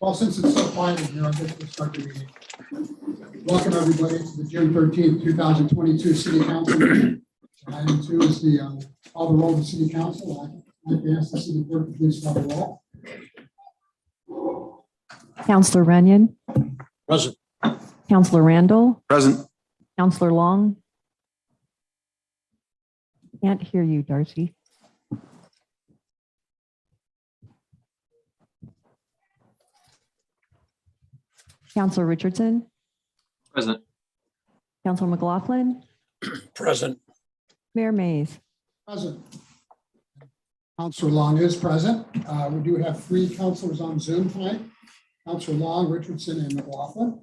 Well, since it's so quiet in here, I'll just start the meeting. Welcome, everybody, to the June 13th, 2022 City Council meeting. Item 2 is the call the roll of the City Council. I'd like to ask the City Clerk to please call the roll. Councillor Runyon. Present. Councillor Randall. Present. Councillor Long. Can't hear you, Darcy. Councillor Richardson. Present. Councillor McLaughlin. Present. Mayor Mays. Present. Councilor Long is present. We do have 3 councilors on Zoom tonight. Councilor Long, Richardson, and McLaughlin.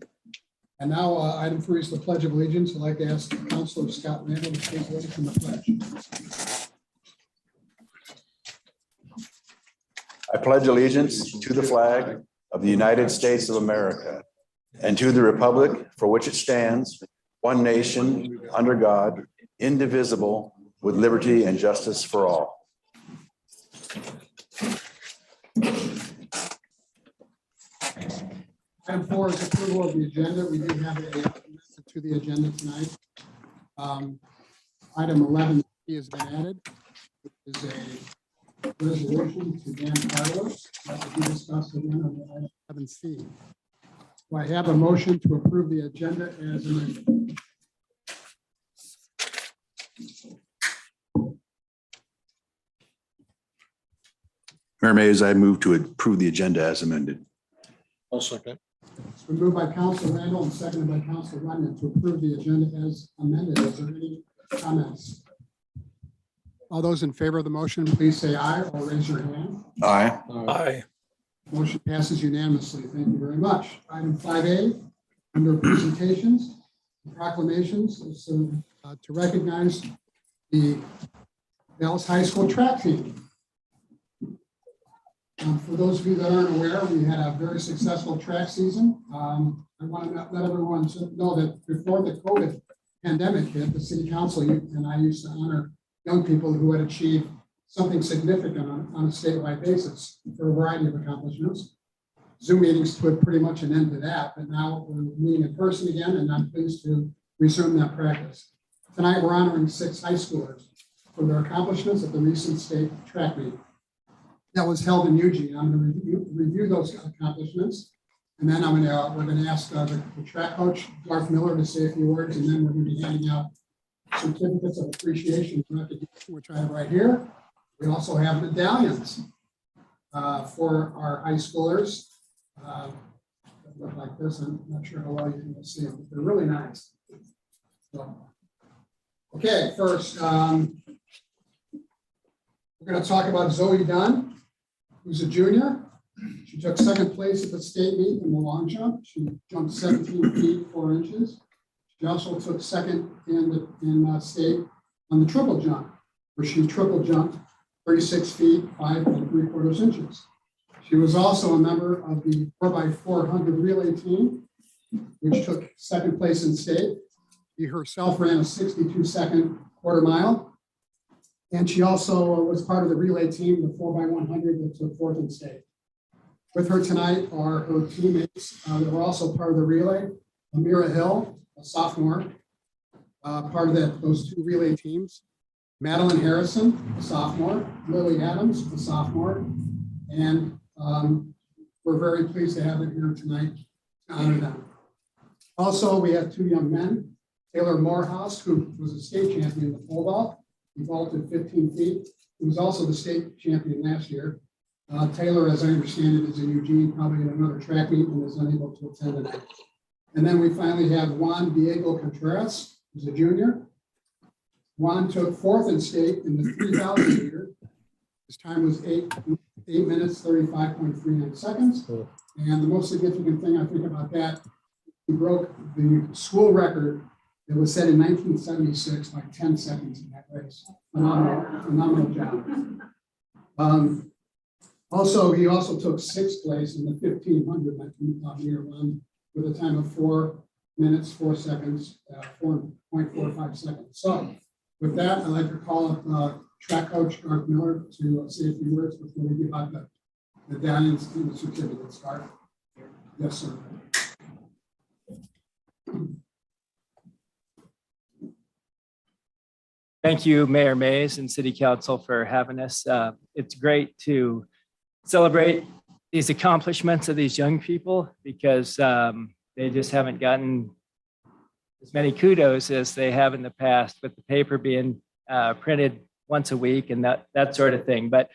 And now item 3 is the Pledge of Allegiance. I'd like to ask Councilor Scott Randall to please lead us in the pledge. I pledge allegiance to the flag of the United States of America and to the republic for which it stands, one nation, under God, indivisible, with liberty and justice for all. Item 4 is approval of the agenda. We do have a amendment to the agenda tonight. Item 11 has been added. It is a resolution to ban fireworks that will be discussed again on item 7C. Do I have a motion to approve the agenda as amended? Mayor Mays, I move to approve the agenda as amended. I'll second. It's been moved by Council Randall and seconded by Council Runyon to approve the agenda as amended. Is there any comments? All those in favor of the motion, please say aye or raise your hand. Aye. Aye. Motion passes unanimously. Thank you very much. Item 5A, under presentations, and proclamations, is to recognize the Dallas High School track team. For those of you that aren't aware, we had a very successful track season. I want to let everyone know that before the COVID pandemic hit, the City Council and I used to honor young people who had achieved something significant on a statewide basis for a variety of accomplishments. Zoom meetings put pretty much an end to that, but now we're meeting in person again, and I'm pleased to resume that practice. Tonight, we're honoring 6 high schoolers for their accomplishments at the recent state track meet that was held in Eugene. I'm going to review those accomplishments, and then we're going to ask the track coach, Garth Miller, to say a few words, and then we're going to be handing out certificates of appreciation, which I have right here. We also have medallions for our high schoolers. That look like this. I'm not sure how well you can see them, but they're really nice. So, okay, first, we're going to talk about Zoe Dunn, who's a junior. She took 2nd place at the state meet in the long jump. She jumped 17 feet 4 inches. She also took 2nd in state on the triple jump, where she triple jumped 36 feet 5 3/4 inches. She was also a member of the 4x400 relay team, which took 2nd place in state. She herself ran a 62-second quarter mile. And she also was part of the relay team, the 4x100 that took 4th in state. With her tonight are her teammates that were also part of the relay. Amira Hill, a sophomore, part of those 2 relay teams. Madeline Harrison, a sophomore. Lily Adams, a sophomore. And we're very pleased to have them here tonight to honor them. Also, we have 2 young men. Taylor Morehouse, who was a state champion in the pole vault. He vaulted 15 feet. He was also the state champion last year. Taylor, as I understand it, is in Eugene, probably in another track meet, and is unable to attend it. And then we finally have Juan Diego Contreras, who's a junior. Juan took 4th in state in the 3,000 meter. His time was 8 minutes, 35.39 seconds. And the most significant thing I think about that, he broke the school record that was set in 1976 by 10 seconds in that race. Phenomenal job. He also took 6th place in the 1,500 meter run with a time of 4 minutes, 4 seconds, 4.45 seconds. So with that, I'd like to call up track coach Garth Miller to say a few words before we give out the medallions and the certificates, Garth? Yes, sir. Thank you, Mayor Mays and City Council for having us. It's great to celebrate these accomplishments of these young people because they just haven't gotten as many kudos as they have in the past with the paper being printed once a week and that sort of thing. But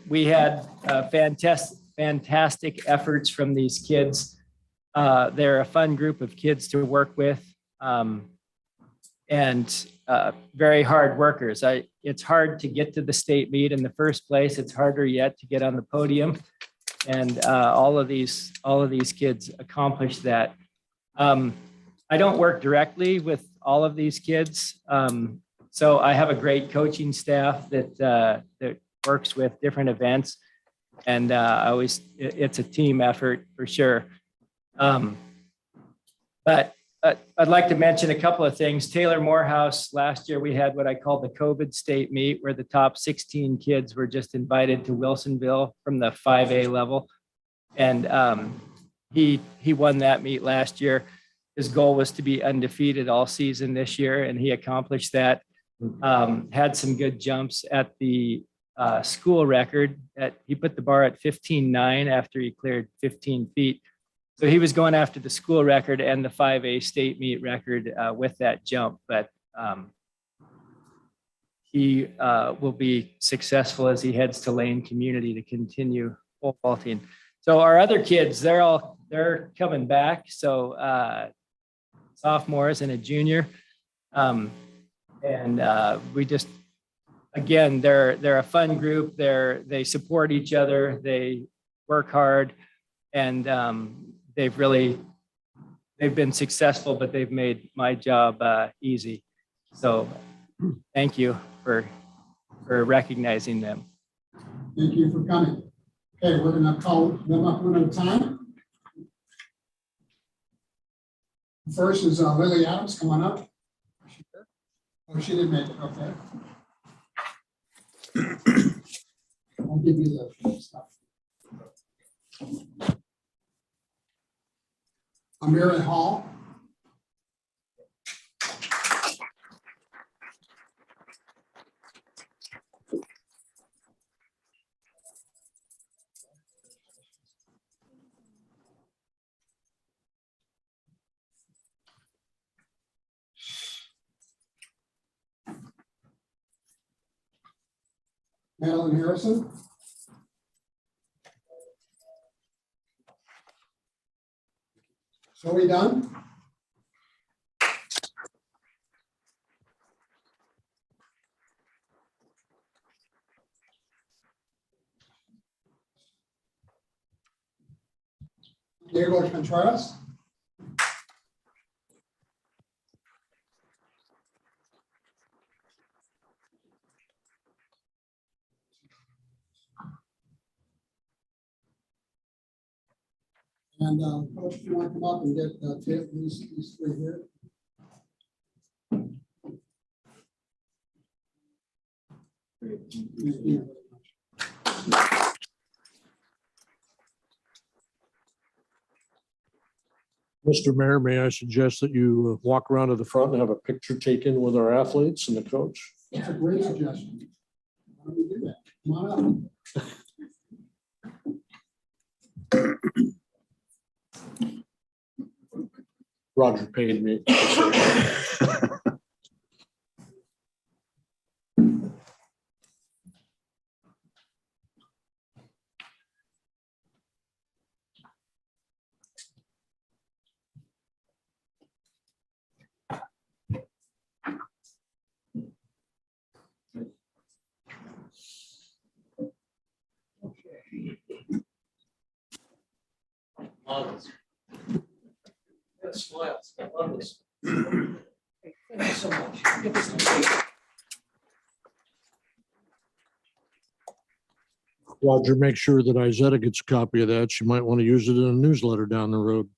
we had fantastic efforts from these kids. They're a fun group of kids to work with. And very hard workers. It's hard to get to the state meet in the first place. It's harder yet to get on the podium. And all of these kids accomplish that. I don't work directly with all of these kids. So I have a great coaching staff that works with different events. And it's a team effort for sure. But I'd like to mention a couple of things. Taylor Morehouse, last year we had what I call the COVID state meet where the top 16 kids were just invited to Wilsonville from the 5A level. And he won that meet last year. His goal was to be undefeated all season this year, and he accomplished that. Had some good jumps at the school record. He put the bar at 15.9 after he cleared 15 feet. So he was going after the school record and the 5A state meet record with that jump, but he will be successful as he heads to Lane Community to continue pole vaulting. So our other kids, they're coming back. So sophomores and a junior, we just, again, they're a fun group. They support each other. They work hard, and they've been successful, but they've made my job easy. So thank you for recognizing them. Thank you for coming. Okay, we're going to call them up one at a time. First is Lily Adams. Come on up. Oh, she didn't make it. Okay. I'll give you the stuff. Amira Hall. Madeline Harrison. Zoe Dunn. Diego Contreras. And Coach, if you want to come up and get these three here. Thank you. Mr. Mayor, may I suggest that you walk around to the front and have a picture taken with our athletes and the coach? That's a great suggestion. Why don't we do that? Come on up. Roger paid me. Smiles. I love this. Thank you so much. Roger, make sure that Izetta gets a copy of that. She might want to use it in a newsletter down the road.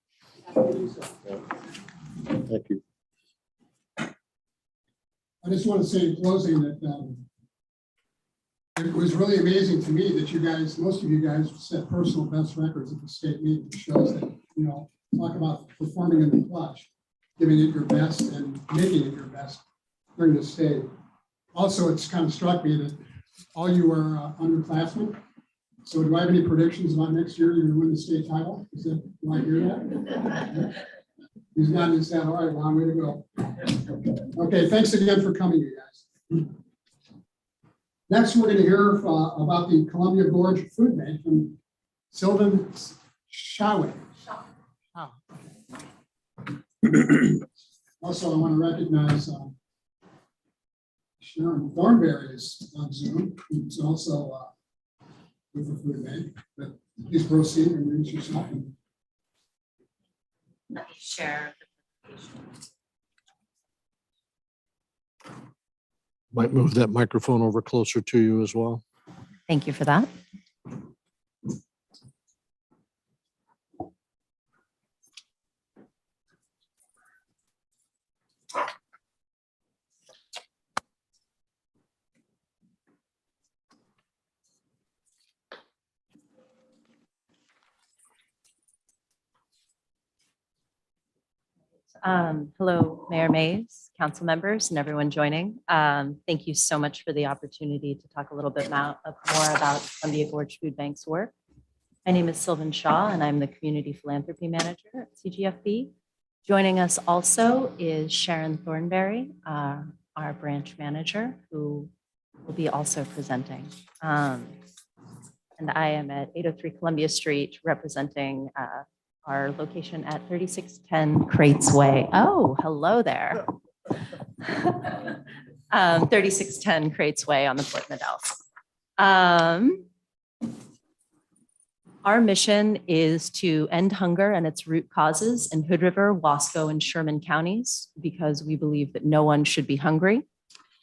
Thank you. I just want to say in closing that It was really amazing to me that you guys, most of you guys set personal best records at the state meet. It shows that, talk about performing in the clutch, giving it your best and making it your best during the state. Also, it's kind of struck me that all you are underclassmen. So do I have any predictions about next year you're going to win the state title? Is that, do I hear that? He's not in his head. All right, Ron, way to go. Okay, thanks again for coming, you guys. Next, we're going to hear about the Columbia Gorge Food Bank from Sylvan Shawe. Also, I want to recognize Sharon Thornberry is on Zoom, who's also with the food bank. But please proceed and introduce yourself. Let me share the presentation. Might move that microphone over closer to you as well. Thank you for that. Hello, Mayor Mays, council members, and everyone joining. Thank you so much for the opportunity to talk a little bit more about Columbia Gorge Food Bank's work. My name is Sylvan Shaw, and I'm the Community Philanthropy Manager at CGFB. Joining us also is Sharon Thornberry, our branch manager, who will be also presenting. And I am at 803 Columbia Street representing our location at 3610 Crates Way. Oh, hello there. 3610 Crates Way on the Port Medell. Our mission is to end hunger and its root causes in Hood River, Wasco, and Sherman counties because we believe that no one should be hungry.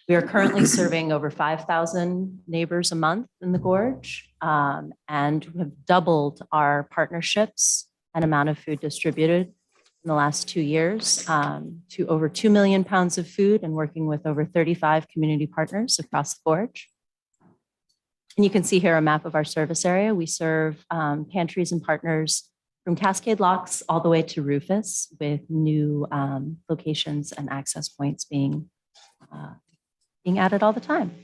We are currently serving over 5,000 neighbors a month in the Gorge and have doubled our partnerships and amount of food distributed in the last 2 years to over 2 million pounds of food and working with over 35 community partners across the Gorge. And you can see here a map of our service area. We serve pantries and partners from Cascade Locks all the way to Rufus with new locations and access points being added all the time.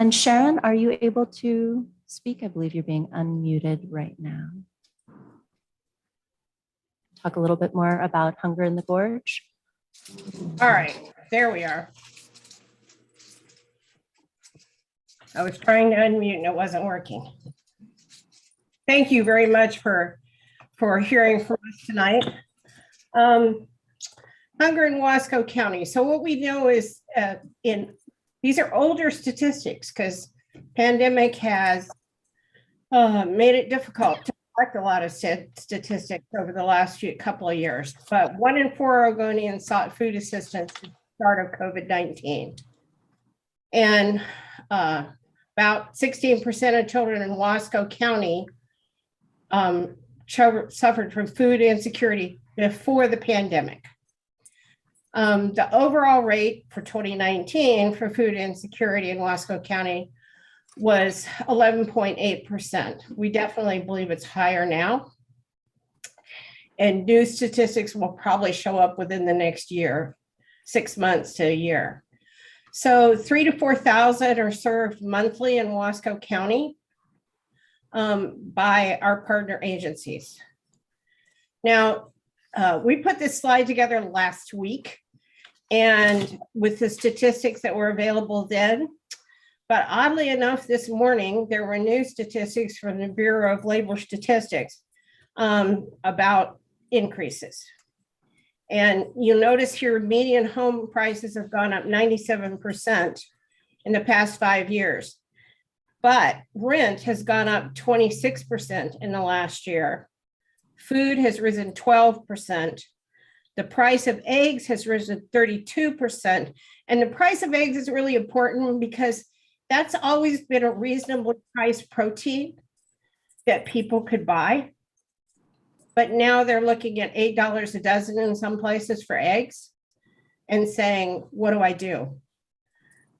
And Sharon, are you able to speak? I believe you're being unmuted right now. Talk a little bit more about hunger in the Gorge. All right, there we are. I was trying to unmute and it wasn't working. Thank you very much for hearing from us tonight. Hunger in Wasco County. So what we know is these are older statistics because pandemic has made it difficult to collect a lot of statistics over the last couple of years. But 1 in 4 Oregonians sought food assistance at the start of COVID-19. And about 16% of children in Wasco County suffered from food insecurity before the pandemic. The overall rate for 2019 for food insecurity in Wasco County was 11.8%. We definitely believe it's higher now. And new statistics will probably show up within the next year, 6 months to a year. So 3,000 to 4,000 are served monthly in Wasco County by our partner agencies. Now, we put this slide together last week and with the statistics that were available then, but oddly enough, this morning, there were new statistics from the Bureau of Labor Statistics about increases. And you'll notice here, median home prices have gone up 97% in the past 5 years, but rent has gone up 26% in the last year. Food has risen 12%. The price of eggs has risen 32%. And the price of eggs is really important because that's always been a reasonably priced protein that people could buy. But now they're looking at $8 a dozen in some places for eggs and saying, what do I do?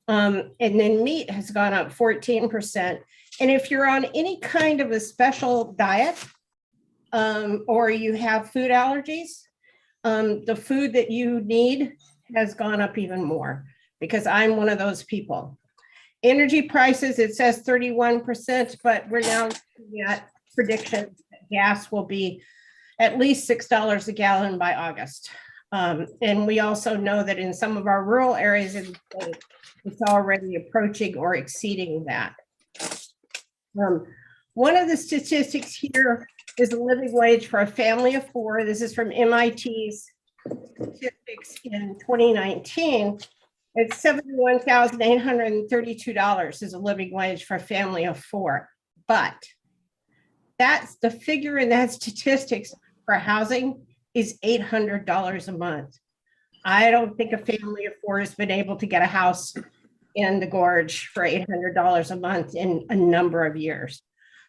And then meat has gone up 14%. And if you're on any kind of a special diet, or you have food allergies, the food that you need has gone up even more, because I'm one of those people. Energy prices, it says 31%, but we're now looking at predictions that gas will be at least $6 a gallon by August. And we also know that in some of our rural areas, it's already approaching or exceeding that. One of the statistics here is the living wage for a family of four. This is from MIT's statistics in 2019. It's $71,832 is a living wage for a family of four. But that's the figure in that statistics for housing is $800 a month. I don't think a family of four has been able to get a house in the Gorge for $800 a month in a number of years.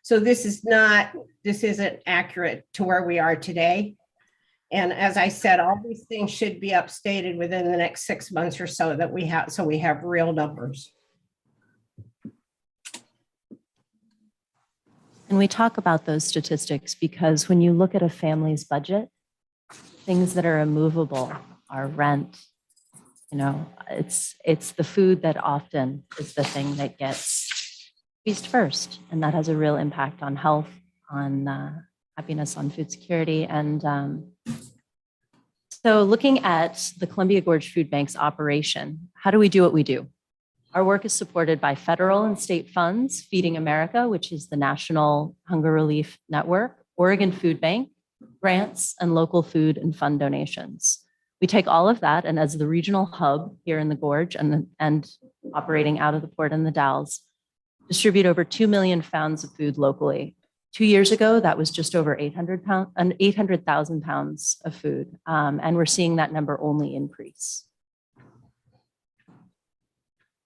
So this isn't accurate to where we are today. And as I said, all these things should be updated within the next 6 months or so that we have real numbers. And we talk about those statistics because when you look at a family's budget, things that are immovable are rent. You know, it's the food that often is the thing that gets squeezed first, and that has a real impact on health, on happiness, on food security. And so looking at the Columbia Gorge Food Bank's operation, how do we do what we do? Our work is supported by federal and state funds, Feeding America, which is the National Hunger Relief Network, Oregon Food Bank, grants, and local food and fund donations. We take all of that, and as the regional hub here in the Gorge and operating out of the port in the Dalles, distribute over 2 million pounds of food locally. 2 years ago, that was just over 800,000 pounds of food, and we're seeing that number only increase.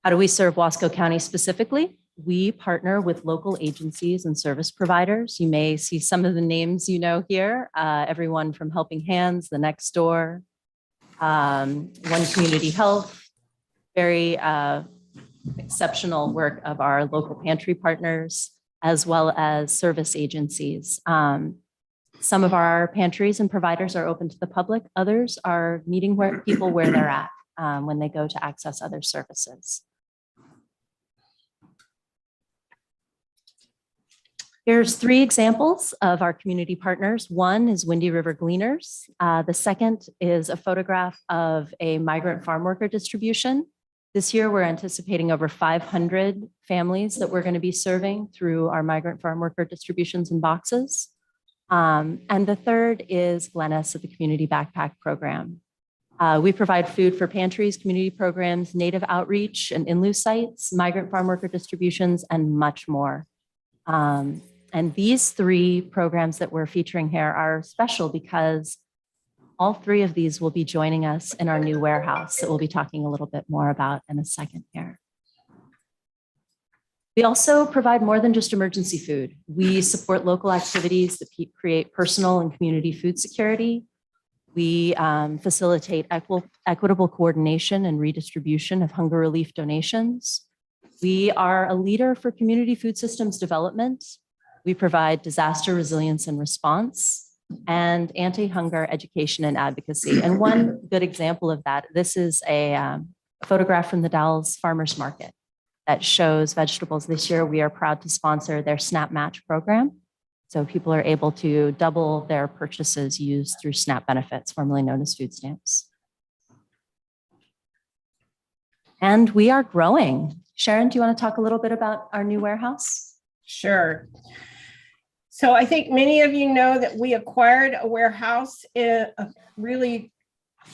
How do we serve Wasco County specifically? We partner with local agencies and service providers. You may see some of the names you know here, everyone from Helping Hands, The Next Door, One Community Health, very exceptional work of our local pantry partners, as well as service agencies. Some of our pantries and providers are open to the public. Others are meeting people where they're at when they go to access other services. Here's 3 examples of our community partners. One is Windy River Gleaners. The second is a photograph of a migrant farm worker distribution. This year, we're anticipating over 500 families that we're going to be serving through our migrant farm worker distributions and boxes. And the third is Glennis at the Community Backpack Program. We provide food for pantries, community programs, native outreach and in-lieu sites, migrant farm worker distributions, and much more. And these 3 programs that we're featuring here are special because all 3 of these will be joining us in our new warehouse that we'll be talking a little bit more about in a second here. We also provide more than just emergency food. We support local activities that create personal and community food security. We facilitate equitable coordination and redistribution of hunger relief donations. We are a leader for community food systems development. We provide disaster resilience and response and anti-hunger education and advocacy. And one good example of that, this is a photograph from the Dalles Farmers Market that shows vegetables. This year, we are proud to sponsor their SNAP Match program. So people are able to double their purchases used through SNAP benefits, formerly known as food stamps. And we are growing. Sharon, do you want to talk a little bit about our new warehouse? Sure. So I think many of you know that we acquired a warehouse really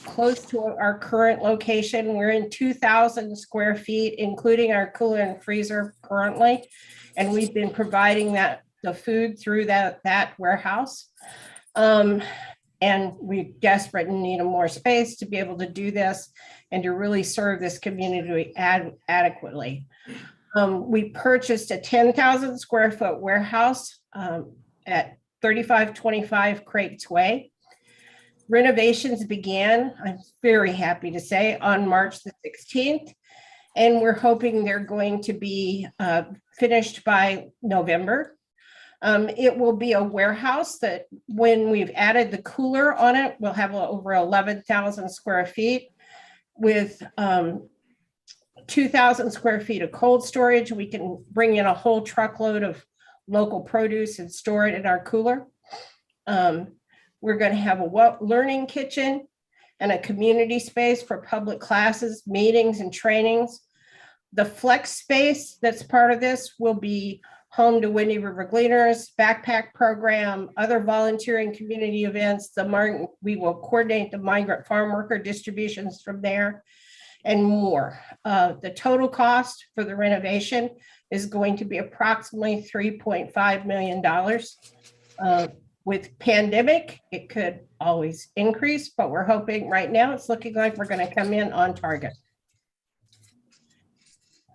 close to our current location. We're in 2,000 square feet, including our cooler and freezer currently. And we've been providing the food through that warehouse. And we desperately need more space to be able to do this and to really serve this community adequately. We purchased a 10,000 square foot warehouse at 3525 Crates Way. Renovations began, I'm very happy to say, on March the 16th. And we're hoping they're going to be finished by November. It will be a warehouse that when we've added the cooler on it, we'll have over 11,000 square feet with 2,000 square feet of cold storage. We can bring in a whole truckload of local produce and store it in our cooler. We're going to have a learning kitchen and a community space for public classes, meetings, and trainings. The flex space that's part of this will be home to Windy River Gleaners, backpack program, other volunteering community events. We will coordinate the migrant farm worker distributions from there and more. The total cost for the renovation is going to be approximately $3.5 million. With pandemic, it could always increase, but we're hoping right now it's looking like we're going to come in on target.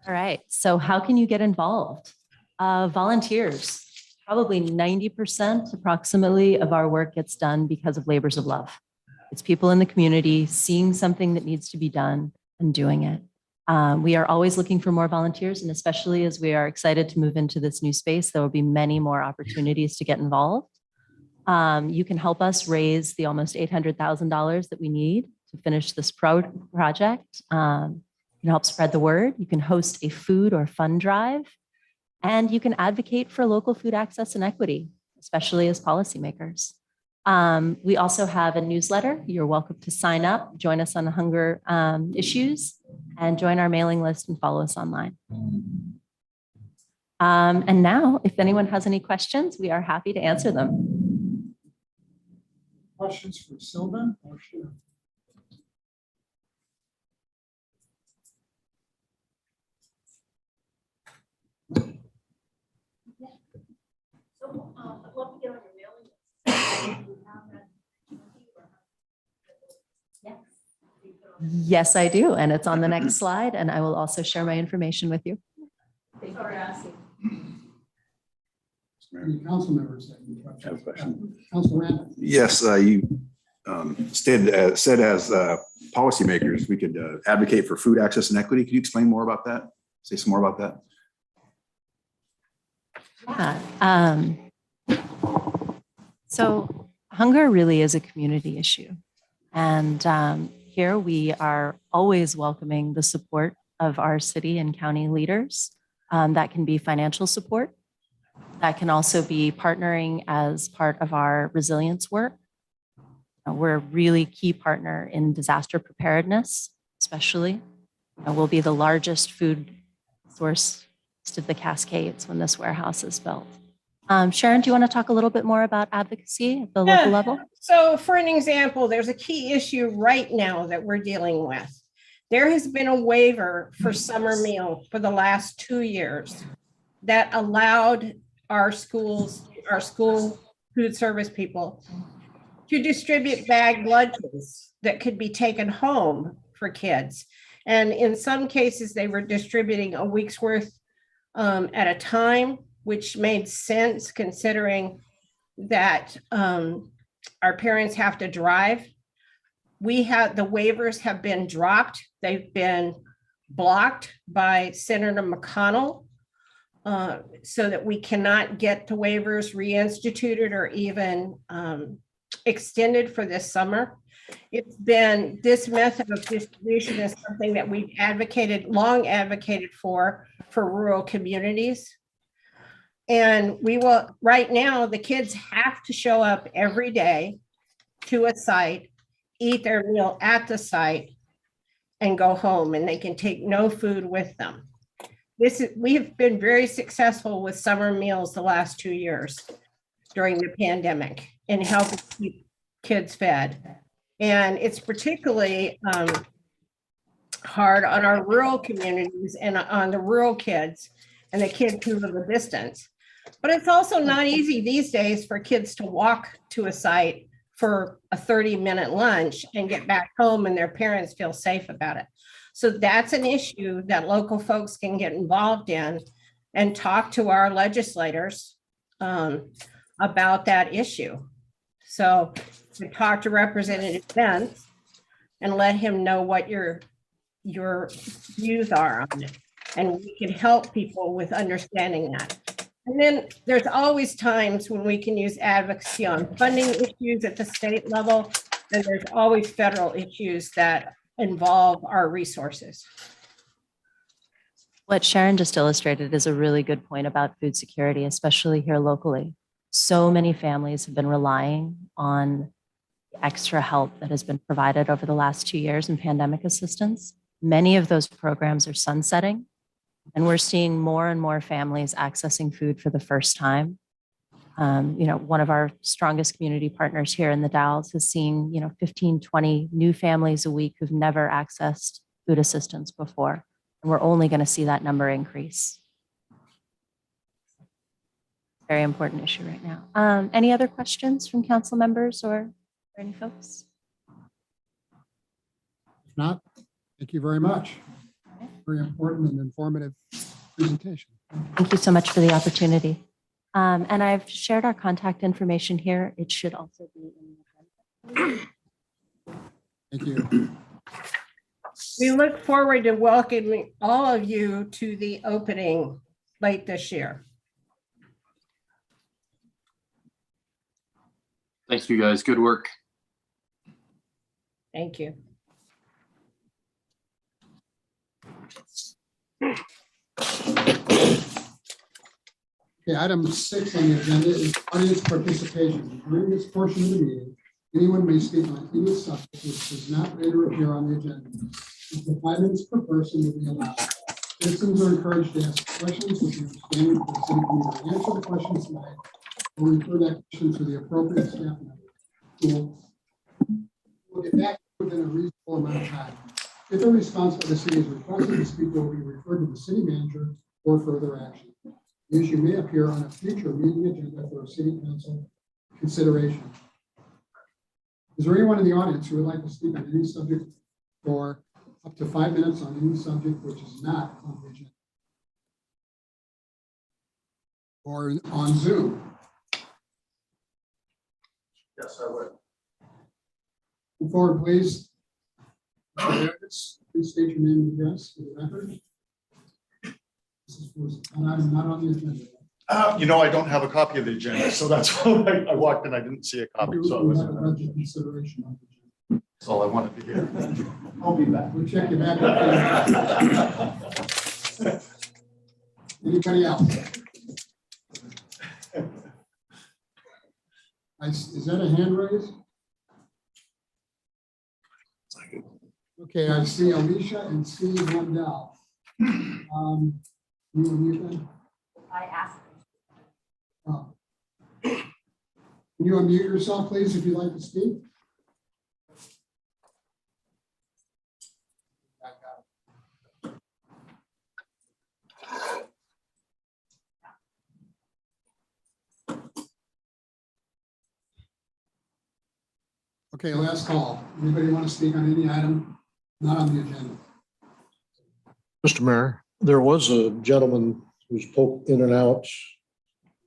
All right. So how can you get involved? Volunteers. Probably 90% approximately of our work gets done because of labors of love. It's people in the community seeing something that needs to be done and doing it. We are always looking for more volunteers, and especially as we are excited to move into this new space, there will be many more opportunities to get involved. You can help us raise the almost $800,000 that we need to finish this project. You can help spread the word. You can host a food or fun drive, and you can advocate for local food access and equity, especially as policymakers. We also have a newsletter. You're welcome to sign up, join us on the hunger issues, and join our mailing list and follow us online. And now, if anyone has any questions, we are happy to answer them. Questions for Sylvan or Sharon? Yes, I do. And it's on the next slide. And I will also share my information with you. Any council members that I have a question. Council Randall. Yes, you said as policymakers, we could advocate for food access and equity. Can you explain more about that? Say some more about that? Yeah. So hunger really is a community issue. And here we are always welcoming the support of our city and county leaders. That can be financial support. That can also be partnering as part of our resilience work. We're a really key partner in disaster preparedness, especially. We'll be the largest food source to the Cascades when this warehouse is built. Sharon, do you want to talk a little bit more about advocacy at the local level? So for an example, there's a key issue right now that we're dealing with. There has been a waiver for summer meal for the last 2 years that allowed our school food service people to distribute bagged lunches that could be taken home for kids. And in some cases, they were distributing a week's worth at a time, which made sense considering that our parents have to drive. The waivers have been dropped. They've been blocked by Senator McConnell so that we cannot get the waivers reinstituted or even extended for this summer. This method of distribution is something that we've long advocated for rural communities. And right now, the kids have to show up every day to a site, eat their meal at the site, and go home, and they can take no food with them. We have been very successful with summer meals the last 2 years during the pandemic in helping keep kids fed. And it's particularly hard on our rural communities and on the rural kids and the kids who live a distance. But it's also not easy these days for kids to walk to a site for a 30-minute lunch and get back home and their parents feel safe about it. So that's an issue that local folks can get involved in and talk to our legislators about that issue. So we talk to Representative Benz and let him know what your your views are on it. And we can help people with understanding that. And then there's always times when we can use advocacy on funding issues at the state level. And there's always federal issues that involve our resources. What Sharon just illustrated is a really good point about food security, especially here locally. So many families have been relying on extra help that has been provided over the last 2 years in pandemic assistance. Many of those programs are sunsetting, and we're seeing more and more families accessing food for the first time. One of our strongest community partners here in the Dalles is seeing, 15, 20 new families a week who've never accessed food assistance before. And we're only going to see that number increase. Very important issue right now. Any other questions from council members or any folks? If not, thank you very much. Very important and informative presentation. Thank you so much for the opportunity. And I've shared our contact information here. It should also be in the agenda. Thank you. We look forward to welcoming all of you to the opening late this year. Thanks, you guys. Good work. Thank you. Okay, item 6 on the agenda is audience participation. During this portion of the meeting, anyone may speak on any subject which does not later appear on the agenda. Up to 5 minutes per person will be allowed. Citizens are encouraged to ask questions with the understanding that the city committee will answer the questions tonight or refer that question to the appropriate staff member. We'll get back within a reasonable amount of time. If a response by the city is requested, the speaker will be referred to the city manager for further action. The issue may appear on a future meeting agenda for a city council consideration. Is there anyone in the audience who would like to speak on any subject for up to 5 minutes on any subject which is not on the agenda? Or on Zoom? Yes, I would. Come forward, please. Please state your name and address for the record. This is not on the agenda. I don't have a copy of the agenda, so that's why I walked in. I didn't see a copy, so I We wasn't. have a budget consideration on the agenda. That's all I wanted to hear. I'll be back. We'll check you back. Anybody else? Is that a hand raise? Okay, I see Alicia and Steve Wendell. You unmute them? I asked. Oh. Can you unmute yourself, please, if you'd like to speak? Okay, last call. Anybody want to speak on any item not on the agenda? Mr. Mayor, there was a gentleman who's poked in and out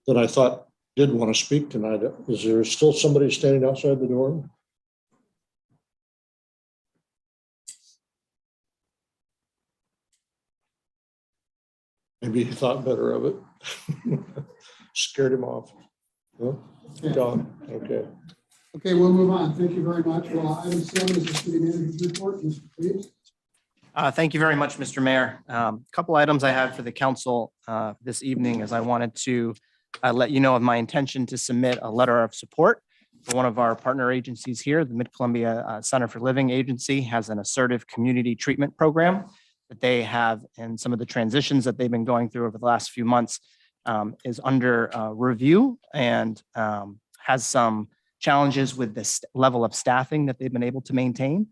that I thought did want to speak tonight. Is there still somebody standing outside the door? Maybe he thought better of it. Scared him off. Huh? Okay. Gone. Okay. Okay, we'll move on. Thank you very much. Well, item 7 is the city manager's report. Mr. Please. Thank you very much, Mr. Mayor. Couple items I had for the council this evening is I wanted to let you know of my intention to submit a letter of support for one of our partner agencies here. The Mid-Columbia Center for Living Agency has an assertive community treatment program that they have, and some of the transitions that they've been going through over the last few months is under review and has some challenges with this level of staffing that they've been able to maintain.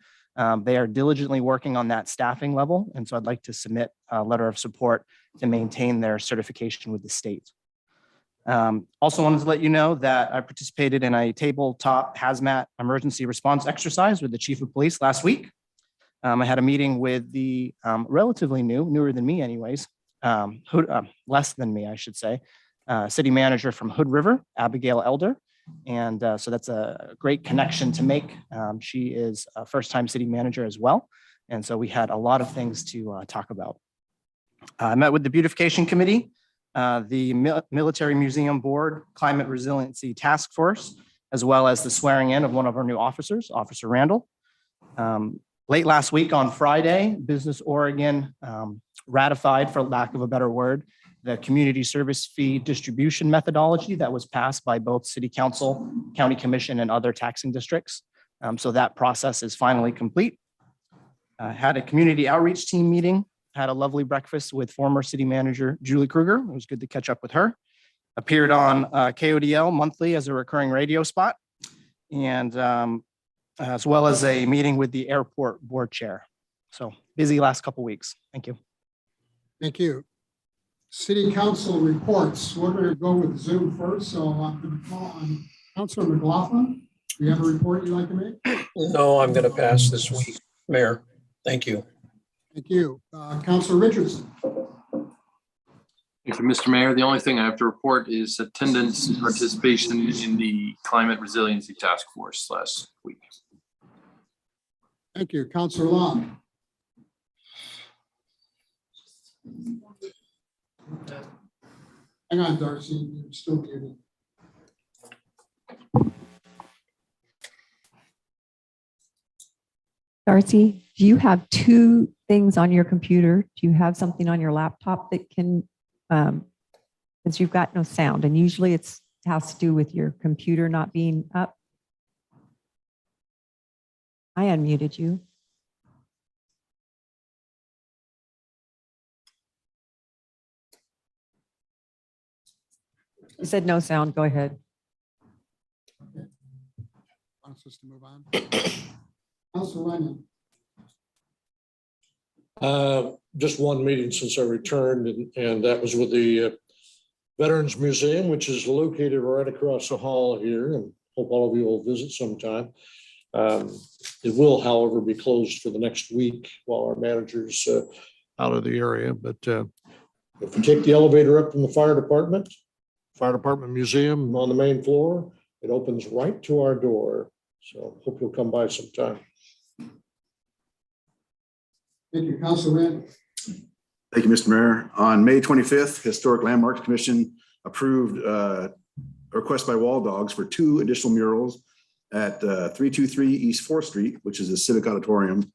They are diligently working on that staffing level. And so I'd like to submit a letter of support to maintain their certification with the state. Also wanted to let you know that I participated in a tabletop hazmat emergency response exercise with the chief of police last week. I had a meeting with the relatively newer than me anyways, less than me, I should say, city manager from Hood River, Abigail Elder. And so that's a great connection to make. She is a first-time city manager as well. And so we had a lot of things to talk about. I met with the Beautification Committee, the Military Museum Board, Climate Resiliency Task Force, as well as the swearing in of one of our new officers, Officer Randall. Late last week on Friday, Business Oregon ratified, for lack of a better word, the community service fee distribution methodology that was passed by both City Council, County Commission, and other taxing districts. So that process is finally complete. Had a community outreach team meeting, had a lovely breakfast with former City Manager Julie Kruger. It was good to catch up with her. Appeared on KODL monthly as a recurring radio spot, and as well as a meeting with the airport board chair. So busy last couple weeks. Thank you. Thank you. City Council reports. We're going to go with Zoom first. So I'm going to call on Councilor McLaughlin. Do you have a report you'd like to make? No, I'm going to pass this week, Mayor. Thank you. Thank you. Councilor Richardson. Thank you, Mr. Mayor. The only thing I have to report is attendance and participation in the Climate Resiliency Task Force last week. Thank you. Councilor Long. Hang on, Darcy. You're still muted. Darcy, do you have two things on your computer? Do you have something on your laptop that can, because you've got no sound, and usually it has to do with your computer not being up? I unmuted you. You said no sound. Go ahead. Okay. Wants us to move on. Councilor Ryan. Just one meeting since I returned, and that was with the Veterans Museum, which is located right across the hall here, and hope all of you will visit sometime. It will, however, be closed for the next week while our manager's out of the area. But if you take the elevator up from the fire department museum on the main floor, it opens right to our door. So hope you'll come by sometime. Thank you. Councilor Randall. Thank you, Mr. Mayor. On May 25th, Historic Landmarks Commission approved a request by Wall Dogs for 2 additional murals at 323 East 4th Street, which is a civic auditorium.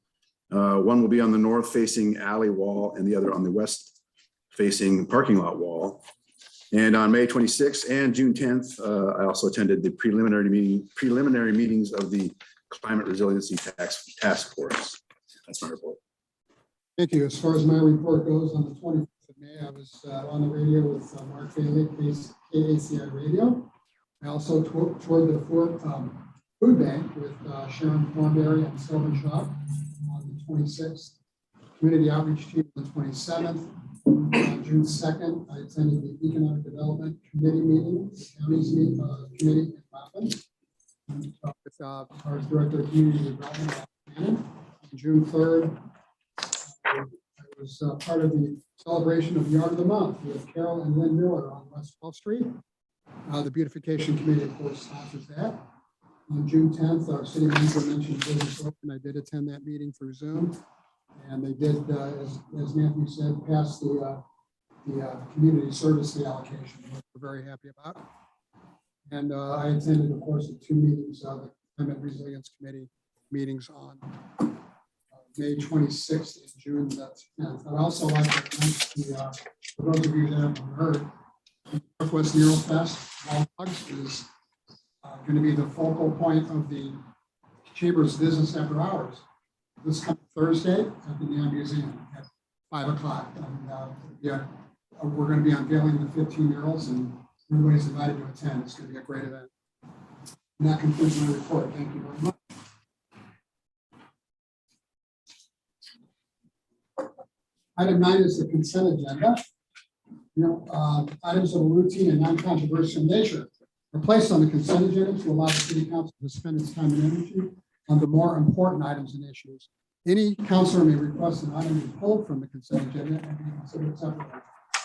One will be on the north facing alley wall and the other on the west facing parking lot wall. And on May 26th and June 10th, I also attended the preliminary meetings of the Climate Resiliency Task Force. That's my report. Thank you. As far as my report goes, on the 25th of May, I was on the radio with Mark Bailey, KACI Radio. I also toured the food bank with Sharon Thornberry and Sylvan Shaw on the 26th. Community outreach team on the 27th. On June 2nd, I attended the Economic Development Committee meeting, the county's committee in Maupin, with our Director of Community Development. On June 3rd, I was part of the celebration of Yard of the Month with Carol and Lynn Miller on West 12th Street. The Beautification Committee, of course, sponsors that. On June 10th, our city manager mentioned Business Open. I did attend that meeting through Zoom. And they did, as Matthew said, pass the community service fee allocation, which we're very happy about. And I attended, of course, the 2 meetings of the Climate Resilience Committee meetings on May 26th and June 10th. I'd also like to mention for those of you that haven't heard, Northwest Mural Fest is going to be the focal point of the Chamber's Business After Hours this coming Thursday at the Neon Museum at 5 o'clock. And we're going to be unveiling the 15 murals, and everybody's invited to attend. It's going to be a great event. And that concludes my report. Thank you very much. Item 9 is the consent agenda. Items of a routine and non-controversial nature are placed on the consent agenda to allow the city council to spend its time and energy on the more important items and issues. Any councilor may request an item be pulled from the consent agenda and be considered separately.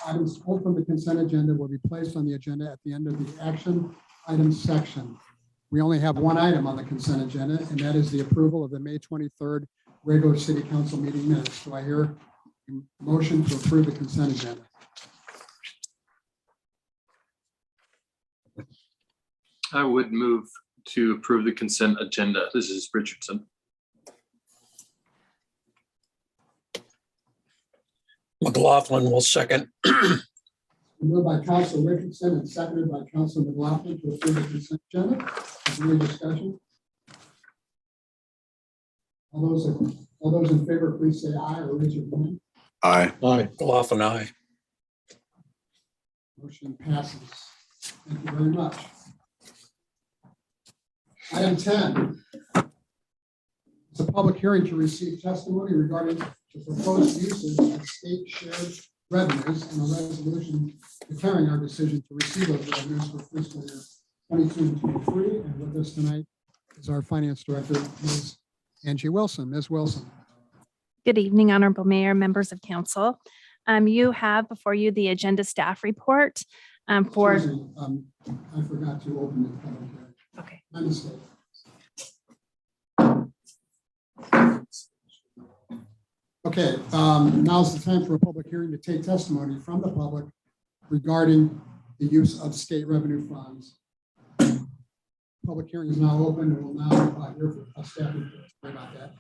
Items pulled from the consent agenda will be placed on the agenda at the end of the action items section. We only have one item on the consent agenda, and that is the approval of the May 23rd, regular city council meeting minutes. Do I hear a motion to approve the consent agenda? I would move to approve the consent agenda. This is Richardson. McLaughlin will second. Moved by Council Richardson and seconded by Council McLaughlin to approve the consent agenda. Is there any discussion? All those in favor, please say aye or raise your hand. Aye. Aye. McLaughlin, aye. Motion passes. Thank you very much. Item 10. It's a public hearing to receive testimony regarding the proposed uses of state shared revenues and a resolution declaring our decision to receive those revenues for fiscal year 22 and 23. And with us tonight is our finance director, Ms. Angie Wilson. Ms. Wilson. Good evening, Honorable Mayor, members of council. You have before you the agenda staff report for. Excuse me, I forgot to open the public hearing. Okay. My mistake. Okay, now's the time for a public hearing to take testimony from the public regarding the use of state revenue funds. Public hearing is now open and we'll now hear from a staff report. Sorry about that.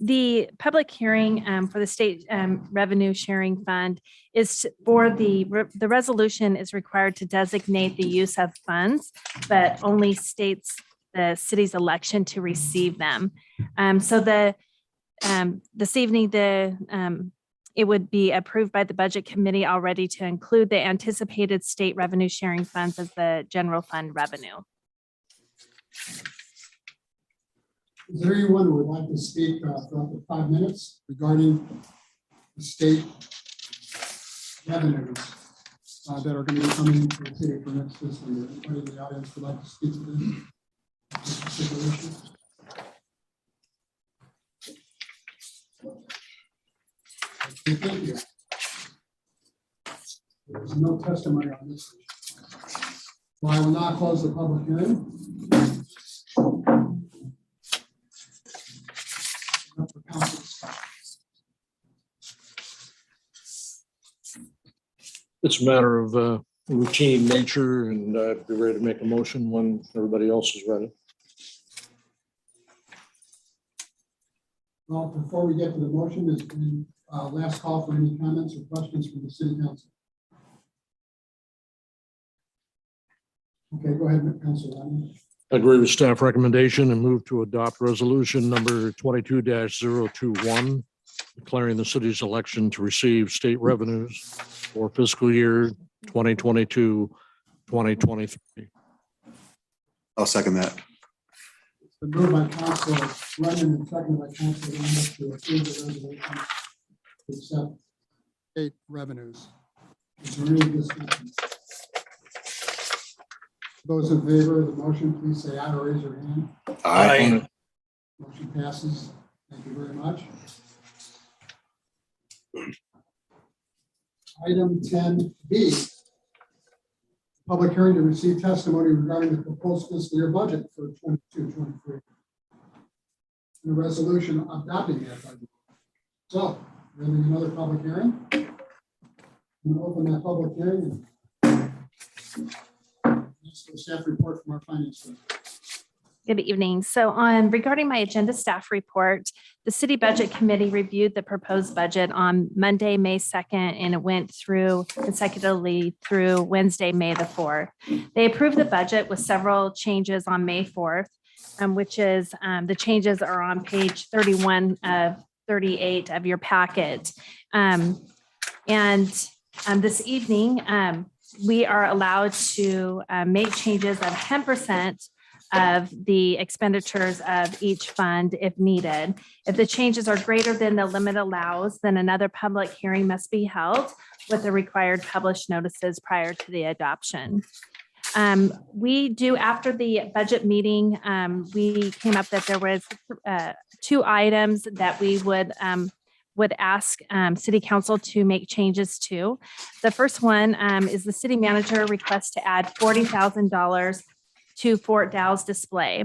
The public hearing for the state revenue sharing fund is for the resolution is required to designate the use of funds, but only states the city's election to receive them. This evening, it would be approved by the budget committee already to include the anticipated state revenue sharing funds as the general fund revenue. Is there anyone who would like to speak for up to 5 minutes regarding the state revenues that are going to be coming to the city for next fiscal year? Anybody in the audience would like to speak to this particular issue? Okay, thank you. There's no testimony on this issue. So I will now close the public hearing. Up for council discussion. It's a matter of routine nature, and I'd be ready to make a motion when everybody else is ready. Well, before we get to the motion, is the last call for any comments or questions from the city council. Okay, go ahead, Councilor Lyman. I agree with staff recommendation and move to adopt resolution number 22-021, declaring the city's election to receive state revenues for fiscal year 2022, 2023. I'll second that. It's been moved by Councilor Lennon and seconded by Councilor Lambert to approve the resolution to accept state revenues. Is there any discussion? Those in favor of the motion, please say aye or raise your hand. Aye. Motion passes. Thank you very much. Item 10B, public hearing to receive testimony regarding the proposed fiscal year budget for 22-23. And a resolution adopting that budget. So, we're having another public hearing. I'm going to open that public hearing. The staff report from our finance director. Good evening. So regarding my agenda staff report, the city budget committee reviewed the proposed budget on Monday, May 2nd, and it went through consecutively through Wednesday, May the 4th. They approved the budget with several changes on May 4th, which is the changes are on page 31 of 38 of your packet. This evening, we are allowed to make changes of 10% of the expenditures of each fund if needed. If the changes are greater than the limit allows, then another public hearing must be held with the required published notices prior to the adoption. We do, after the budget meeting, we came up that there was 2 items that we would ask City Council to make changes to. The first one is the city manager request to add $40,000 to Fort Dow's display.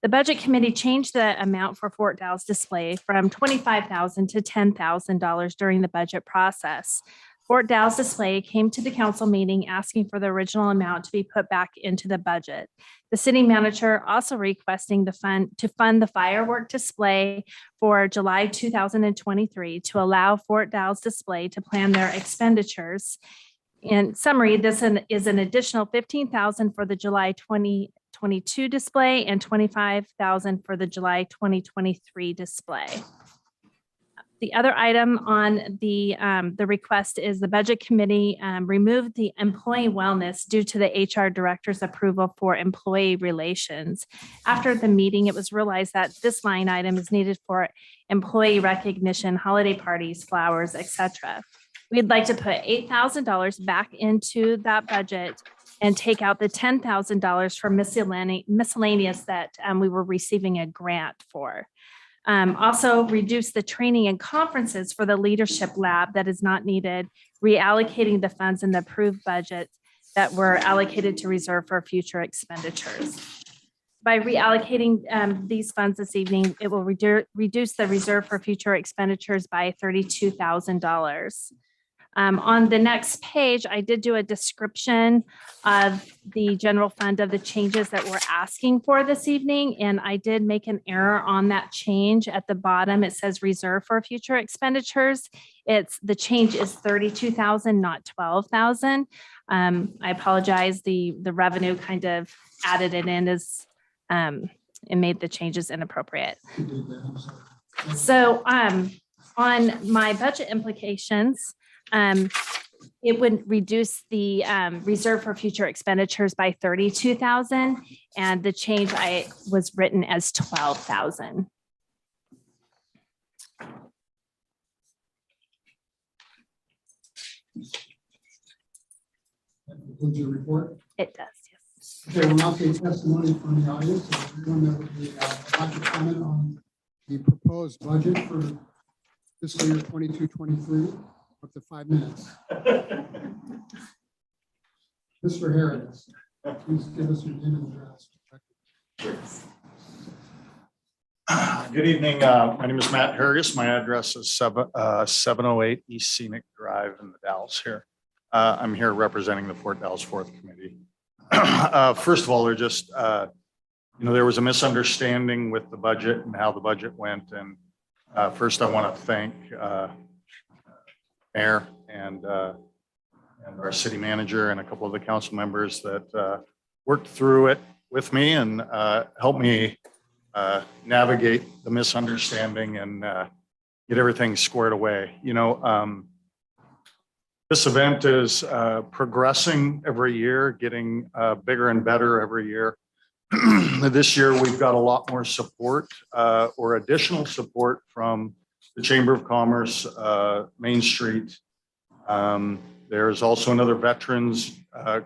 The Budget Committee changed the amount for Fort Dalles display from $25,000 to $10,000 during the budget process. Fort Dalles display came to the council meeting asking for the original amount to be put back into the budget. The city manager also requesting the fund to fund the firework display for July 2023 to allow Fort Dalles display to plan their expenditures. In summary, this is an additional $15,000 for the July 2022 display and $25,000 for the July 2023 display. The other item on the request is the Budget Committee removed the employee wellness due to the HR Director's approval for employee relations. After the meeting, it was realized that this line item is needed for employee recognition, holiday parties, flowers, etc. We'd like to put $8,000 back into that budget and take out the $10,000 for miscellaneous that we were receiving a grant for. Also reduce the training and conferences for the leadership lab that is not needed, reallocating the funds in the approved budget that were allocated to reserve for future expenditures. By reallocating these funds this evening, it will reduce the reserve for future expenditures by $32,000. On the next page, I did do a description of the general fund of the changes that we're asking for this evening, and I did make an error on that change. At the bottom, it says reserve for future expenditures. The change is $32,000, not $12,000. I apologize. The revenue kind of added it in as it made the changes inappropriate. So on my budget implications, it would reduce the reserve for future expenditures by $32,000, and the change was written as $12,000. That concludes your report. It does, yes. Okay, we'll now take testimony from the audience. So everyone that would like to comment on the proposed budget for fiscal year 22-23. Up to 5 minutes. Mr. Harris, please give us your name and address. Good evening. My name is Matt Harris. My address is 708 East Scenic Drive in the Dalles here. I'm here representing the Fort Dalles Fourth Committee. First of all, there there was a misunderstanding with the budget and how the budget went. And first, I want to thank Mayor and our city manager and a couple of the council members that worked through it with me and helped me navigate the misunderstanding and get everything squared away. This event is progressing every year, getting bigger and better every year. This year, we've got a lot more support or additional support from the Chamber of Commerce, Main Street. There's also another veterans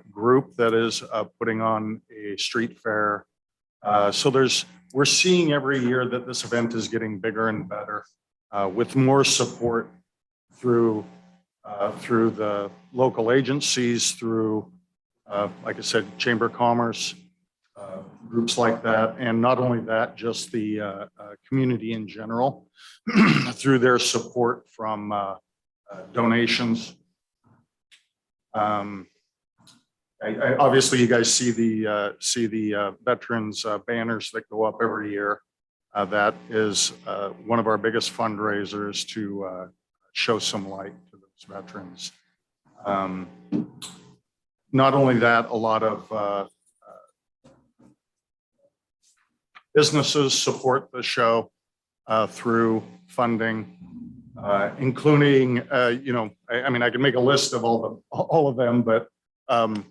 group that is putting on a street fair. So we're seeing every year that this event is getting bigger and better with more support through the local agencies, through, like I said, Chamber of Commerce, groups like that. And not only that, just the community in general through their support from donations. Obviously, you guys see the veterans banners that go up every year. That is one of our biggest fundraisers to show some light to those veterans. Not only that, a lot of businesses support the show through funding, including, I mean, I can make a list of all of them, but one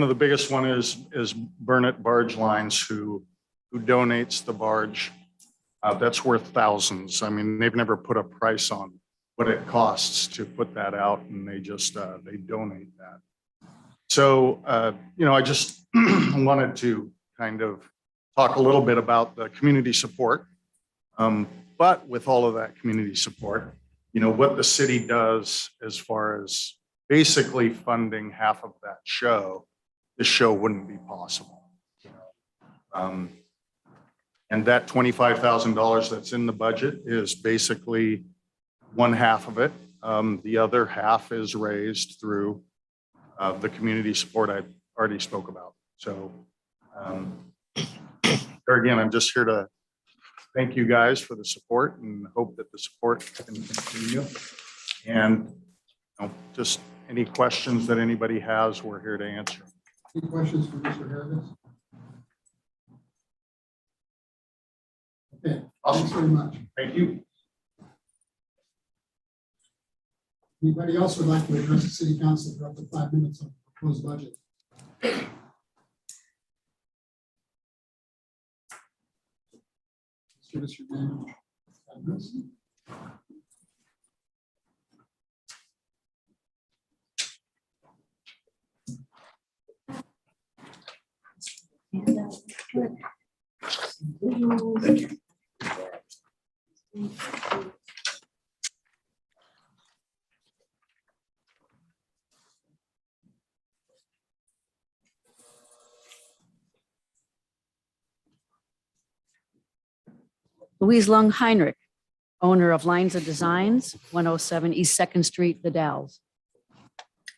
of the biggest one is Burnett Barge Lines, who donates the barge. That's worth thousands. I mean, they've never put a price on what it costs to put that out, and they just they donate that. So I just wanted to kind of talk a little bit about the community support. But with all of that community support, what the city does as far as basically funding half of that show, the show wouldn't be possible. And that $25,000 that's in the budget is basically one half of it. The other half is raised through the community support I already spoke about. So there again, I'm just here to thank you guys for the support and hope that the support can continue. And just any questions that anybody has, we're here to answer. Any questions for Mr. Harris? Okay, thanks very much. Thank you. Anybody else would like to address the city council for up to 5 minutes on the proposed budget? Just give us your name and address. Thank you. Louise Lung Heinrich, owner of Lines of Designs, 107 East Second Street, The Dalles.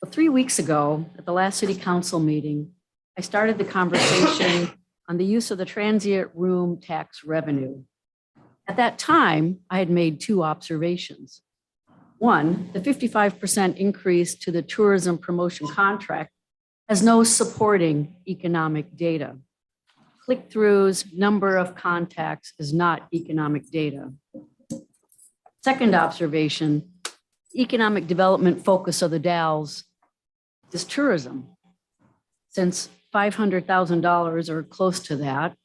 Well, 3 weeks ago, at the last city council meeting, I started the conversation on the use of the transient room tax revenue. At that time, I had made 2 observations. One, the 55% increase to the tourism promotion contract has no supporting economic data. Click-throughs, number of contacts is not economic data. Second observation, economic development focus of the Dalles is tourism. Since $500,000 or close to that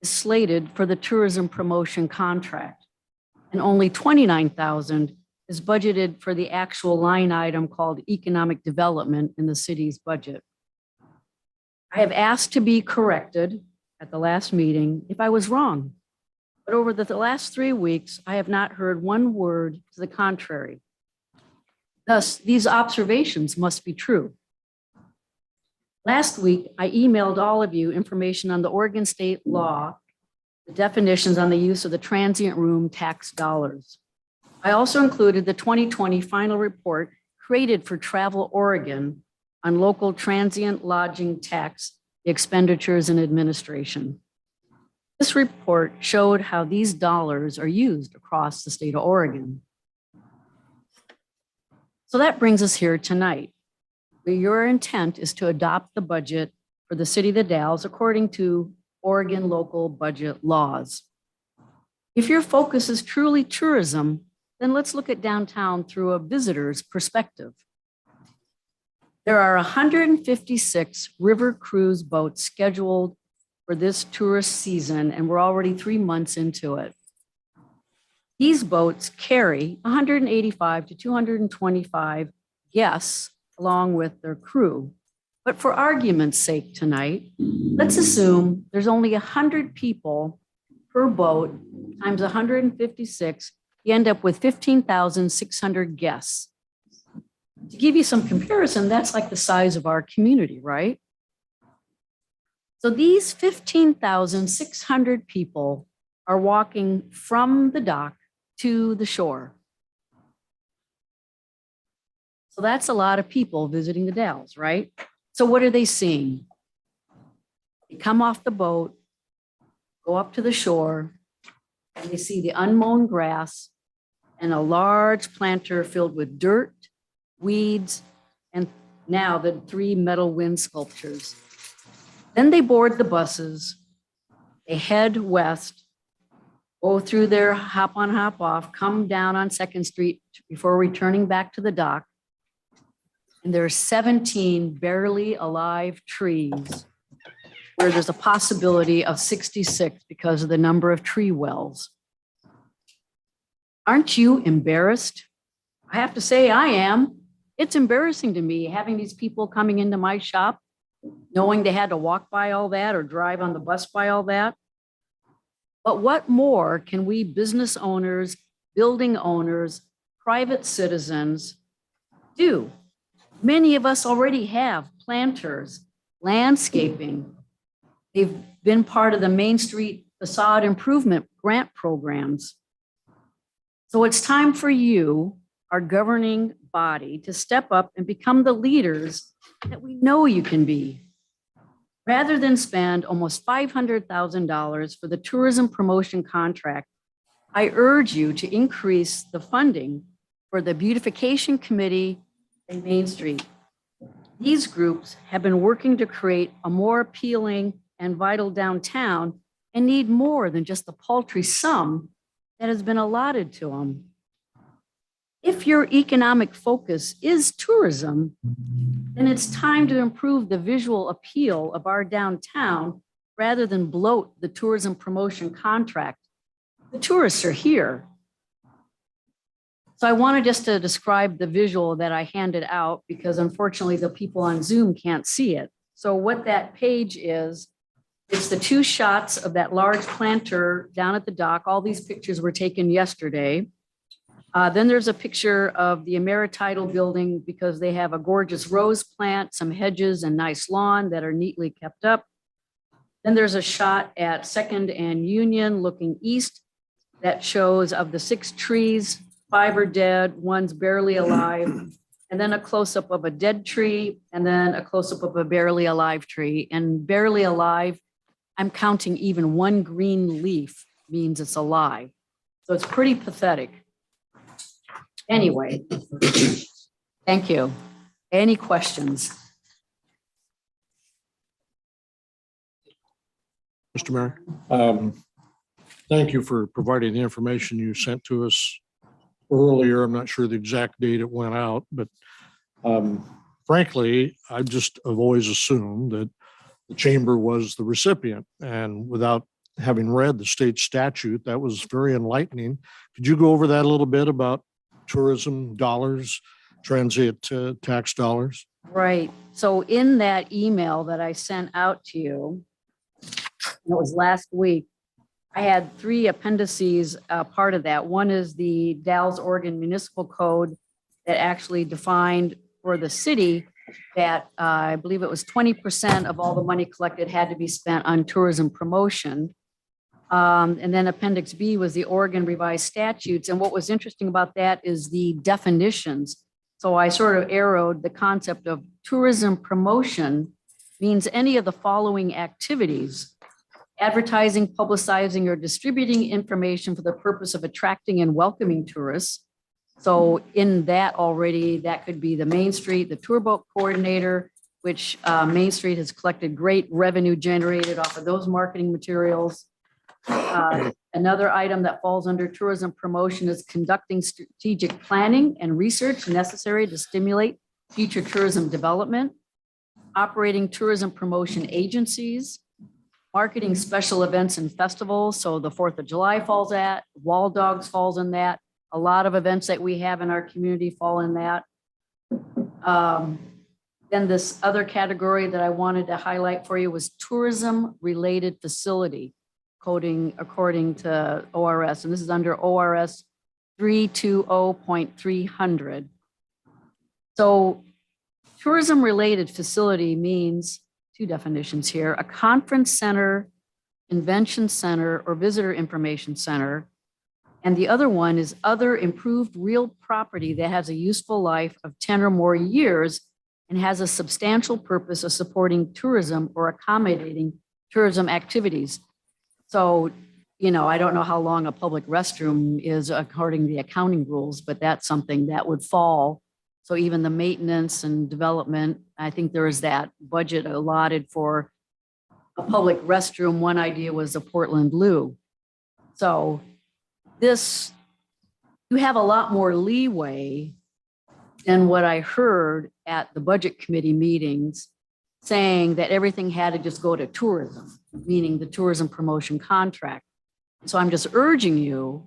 is slated for the tourism promotion contract, and only $29,000 is budgeted for the actual line item called economic development in the city's budget. I have asked to be corrected at the last meeting if I was wrong, but over the last 3 weeks, I have not heard one word to the contrary. Thus, these observations must be true. Last week, I emailed all of you information on the Oregon state law, the definitions on the use of the transient room tax dollars. I also included the 2020 final report created for Travel Oregon on local transient lodging tax expenditures and administration. This report showed how these dollars are used across the state of Oregon. So that brings us here tonight. Your intent is to adopt the budget for the city of the Dalles according to Oregon local budget laws. If your focus is truly tourism, then let's look at downtown through a visitor's perspective. There are 156 river cruise boats scheduled for this tourist season, and we're already 3 months into it. These boats carry 185 to 225 guests along with their crew. But for argument's sake tonight, let's assume there's only 100 people per boat times 156. You end up with 15,600 guests. To give you some comparison, that's like the size of our community, right? So these 15,600 people are walking from the dock to the shore. So that's a lot of people visiting the Dalles, right? So what are they seeing? They come off the boat, go up to the shore, and they see the unmown grass and a large planter filled with dirt, weeds, and now the 3 metal wind sculptures. Then they board the buses, they head west, go through their hop on, hop off, come down on 2nd Street before returning back to the dock. And there are 17 barely alive trees where there's a possibility of 66 because of the number of tree wells. Aren't you embarrassed? I have to say I am. It's embarrassing to me having these people coming into my shop, knowing they had to walk by all that or drive on the bus by all that. But what more can we business owners, building owners, private citizens do? Many of us already have planters, landscaping. They've been part of the Main Street facade improvement grant programs. So it's time for you, our governing body, to step up and become the leaders that we know you can be. Rather than spend almost $500,000 for the tourism promotion contract, I urge you to increase the funding for the beautification committee and Main Street. These groups have been working to create a more appealing and vital downtown and need more than just the paltry sum that has been allotted to them. If your economic focus is tourism, then it's time to improve the visual appeal of our downtown rather than bloat the tourism promotion contract. The tourists are here. So I wanted just to describe the visual that I handed out because unfortunately the people on Zoom can't see it. So what that page is, it's the two shots of that large planter down at the dock. All these pictures were taken yesterday. Then there's a picture of the Ameritidal building because they have a gorgeous rose plant, some hedges and nice lawn that are neatly kept up. Then there's a shot at Second and Union looking east that shows of the 6 trees, 5 are dead, 1's barely alive, and then a close-up of a dead tree, and then a close-up of a barely alive tree. And barely alive, I'm counting even 1 green leaf means it's alive. So it's pretty pathetic. Anyway, thank you. Any questions? Mr. Mayor, thank you for providing the information you sent to us earlier. I'm not sure the exact date it went out, but frankly, I just have always assumed that the chamber was the recipient, and without having read the state statute, that was very enlightening. Could you go over that a little bit about tourism dollars, transient tax dollars? Right. So in that email that I sent out to you, it was last week, I had 3 appendices, part of that. One is the Dalles, Oregon Municipal Code that actually defined for the city that I believe it was 20% of all the money collected had to be spent on tourism promotion. And then Appendix B was the Oregon Revised Statutes. And what was interesting about that is the definitions. So I sort of arrowed the concept of tourism promotion means any of the following activities: advertising, publicizing, or distributing information for the purpose of attracting and welcoming tourists. So in that already, that could be the Main Street, the tour boat coordinator, which Main Street has collected great revenue generated off of those marketing materials. Another item that falls under tourism promotion is conducting strategic planning and research necessary to stimulate future tourism development, operating tourism promotion agencies, marketing special events and festivals. So the 4th of July falls at, Wall Dogs falls in that. A lot of events that we have in our community fall in that. Then this other category that I wanted to highlight for you was tourism-related facility coding according to ORS. And this is under ORS 320.300. So tourism-related facility means 2 definitions here: a conference center, convention center, or visitor information center. And the other one is other improved real property that has a useful life of 10 or more years and has a substantial purpose of supporting tourism or accommodating tourism activities. So, you know, I don't know how long a public restroom is according to the accounting rules, but that's something that would fall. So even the maintenance and development, I think there is that budget allotted for a public restroom. One idea was the Portland Loo. So this, you have a lot more leeway than what I heard at the budget committee meetings, saying that everything had to just go to tourism, meaning the tourism promotion contract. So I'm just urging you,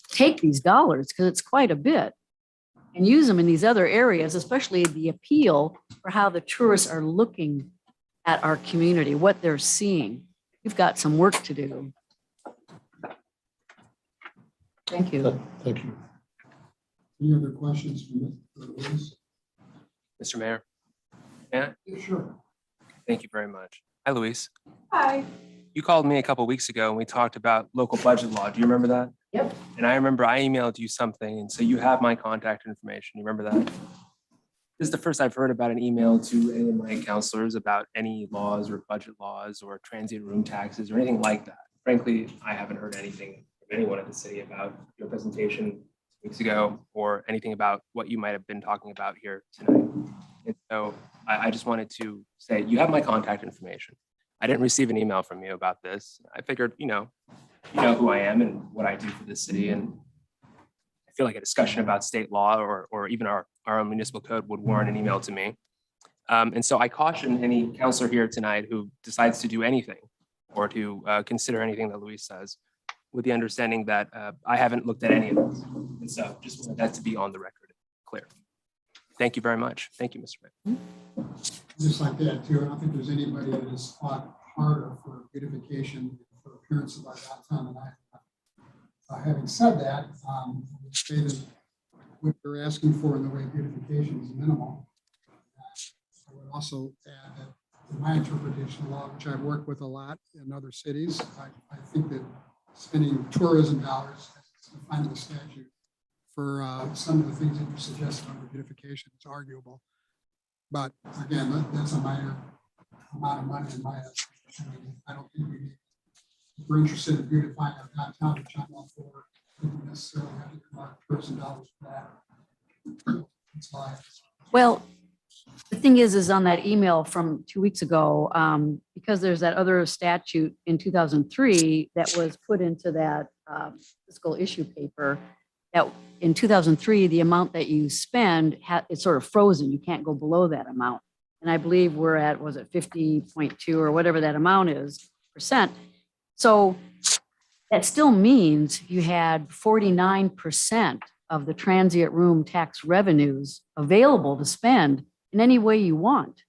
take these dollars, because it's quite a bit, and use them in these other areas, especially the appeal for how the tourists are looking at our community, what they're seeing. You've got some work to do. Thank you. Thank you. Any other questions from Liz? Mr. Mayor? Yeah, Sure. thank you very much. Hi, Luis. Hi. you called me a couple weeks ago and we talked about local budget law. Do you remember that? Yep. And I remember I emailed you something, and so you have my contact information. You remember that? This is the first I've heard about an email to any of my counselors about any laws or budget laws or transient room taxes or anything like that. Frankly, I haven't heard anything from anyone at the city about your presentation weeks ago or anything about what you might have been talking about here tonight. And so I just wanted to say, you have my contact information. I didn't receive an email from you about this. I figured, you know who I am and what I do for this city. And I feel like a discussion about state law or even our own municipal code would warrant an email to me. And so I caution any counselor here tonight who decides to do anything or to consider anything that Luis says, with the understanding that I haven't looked at any of this. And so just wanted that to be on the record, clear. Thank you very much. Thank you, Mr. Mayor. Just like that too, I don't think there's anybody that has fought harder for beautification, for appearance of our downtown than I. Having said that, I would say that what you're asking for in the way of beautification is minimal. I would also add that in my interpretation of law, which I've worked with a lot in other cities, I think that spending tourism dollars, as defined in the statute, for some of the things that you suggested under beautification, it's arguable. But again, that's a minor amount of money in my estimation. I don't think we need, if we're interested in beautifying our downtown, which I'm all for, we don't necessarily have to come out tourism dollars for that. That's why. Well, the thing is on that email from 2 weeks ago, because there's that other statute in 2003 that was put into that fiscal issue paper, that in 2003, the amount that you spend, it's sort of frozen. You can't go below that amount. And I believe we're at, was it 50.2 or whatever that amount is %. So that still means you had 49% of the transient room tax revenues available to spend in any way you want.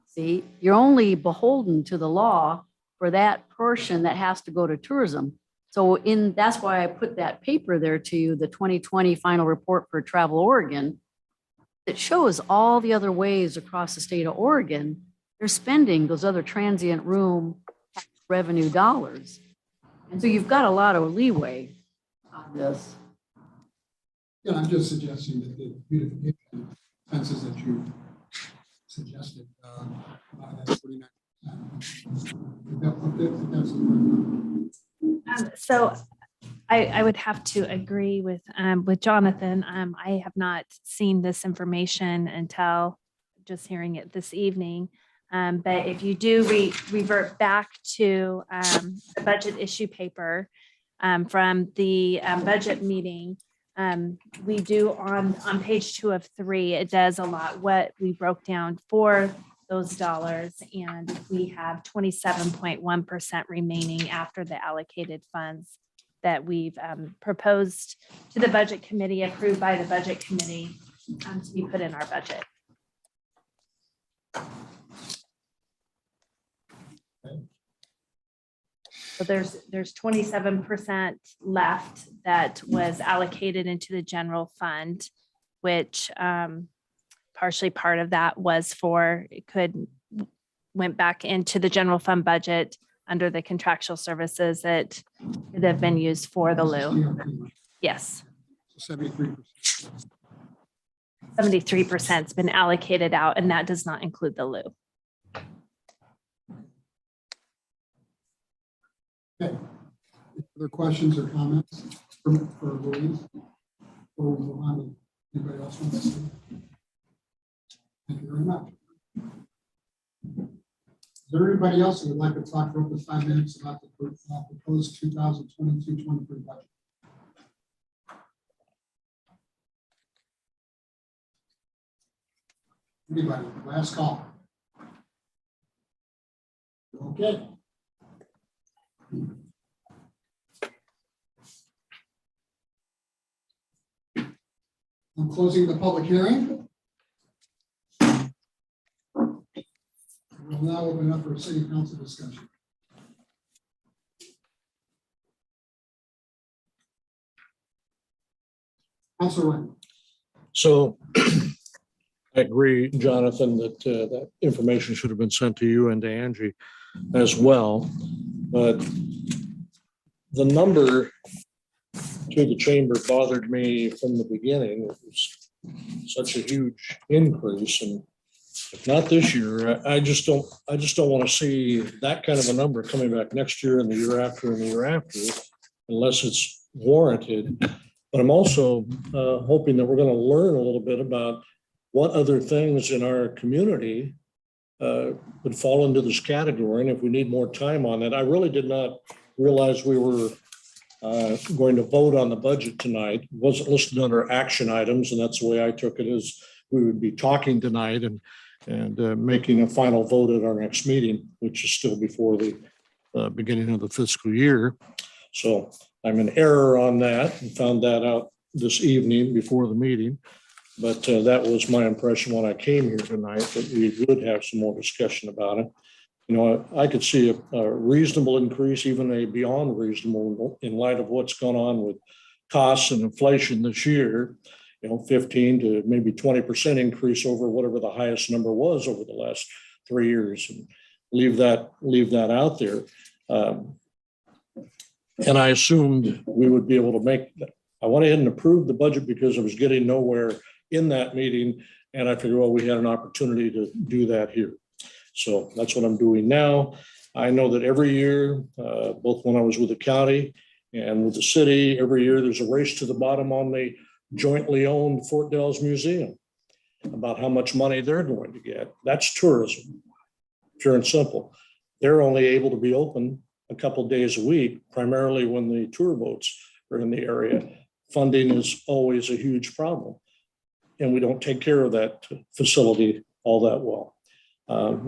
See, you're only beholden to the law for that portion that has to go to tourism. So that's why I put that paper there to you, the 2020 final report for Travel Oregon, that shows all the other ways across the state of Oregon they're spending those other transient room tax revenue dollars. And so you've got a lot of leeway on this. Yeah, I'm just suggesting that the beautification expenses that you suggested, that's 49%. That's So I would have to agree with Jonathan. I have not seen this information until just hearing it this evening. But if you do revert back to the budget issue paper from the budget meeting, we do on page 2 of 3, it does a lot what we broke down for those dollars, and we have 27.1% remaining after the allocated funds that we've proposed to the budget committee, approved by the budget committee, to be put in our budget. So there's 27% left that was allocated into the general fund, which partially part of that was went back into the general fund budget under the contractual services that have been used for the loo. Yes. 73%. 73% has been allocated out, and that does not include the loo. Okay. Other questions or comments for Louise? Before we move on, anybody else want to speak? Thank you very much. Is there anybody else who would like to talk for up to 5 minutes about the proposed 2022-23 budget? Anybody? Last call. Okay. I'm closing the public hearing. We'll now open up for city council discussion. Councilor Wayne. So I agree, Jonathan, that that information should have been sent to you and to Angie as well. but the number to the chamber bothered me from the beginning. It was such a huge increase, and if not this year, I just don't want to see that kind of a number coming back next year and the year after and the year after, unless it's warranted. But I'm also hoping that we're going to learn a little bit about what other things in our community would fall into this category, and if we need more time on it. I really did not realize we were going to vote on the budget tonight. It wasn't listed under action items, and that's the way I took it, is we would be talking tonight and making a final vote at our next meeting, which is still before the beginning of the fiscal year. So I'm in error on that and found that out this evening before the meeting. But that was my impression when I came here tonight, that we would have some more discussion about it. You know, I could see a reasonable increase, even a beyond reasonable, in light of what's gone on with costs and inflation this year. You know, 15 to maybe 20% increase over whatever the highest number was over the last 3 years, and leave that out there. And I assumed we would be able to make that. I went ahead and approved the budget because I was getting nowhere in that meeting, and I figured, well, we had an opportunity to do that here. So that's what I'm doing now. I know that every year, both when I was with the county and with the city, every year there's a race to the bottom on the jointly owned Fort Dalles Museum about how much money they're going to get. That's tourism, pure and simple. They're only able to be open a couple of days a week, primarily when the tour boats are in the area. Funding is always a huge problem, and we don't take care of that facility all that well.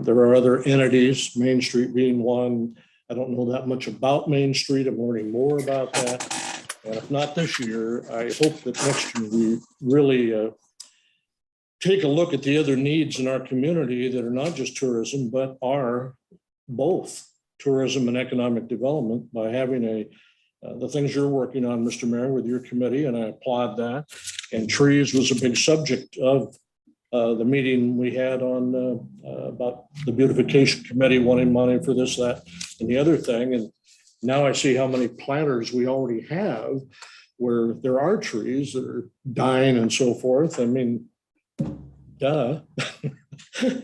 There are other entities, Main Street being one. I don't know that much about Main Street. I'm learning more about that. And if not this year, I hope that next year we really take a look at the other needs in our community that are not just tourism, but are both tourism and economic development, by having the things you're working on, Mr. Mayor, with your committee, and I applaud that. And trees was a big subject of the meeting we had on about the beautification committee wanting money for this, that, and the other thing. And now I see how many planters we already have where there are trees that are dying and so forth. I mean, duh.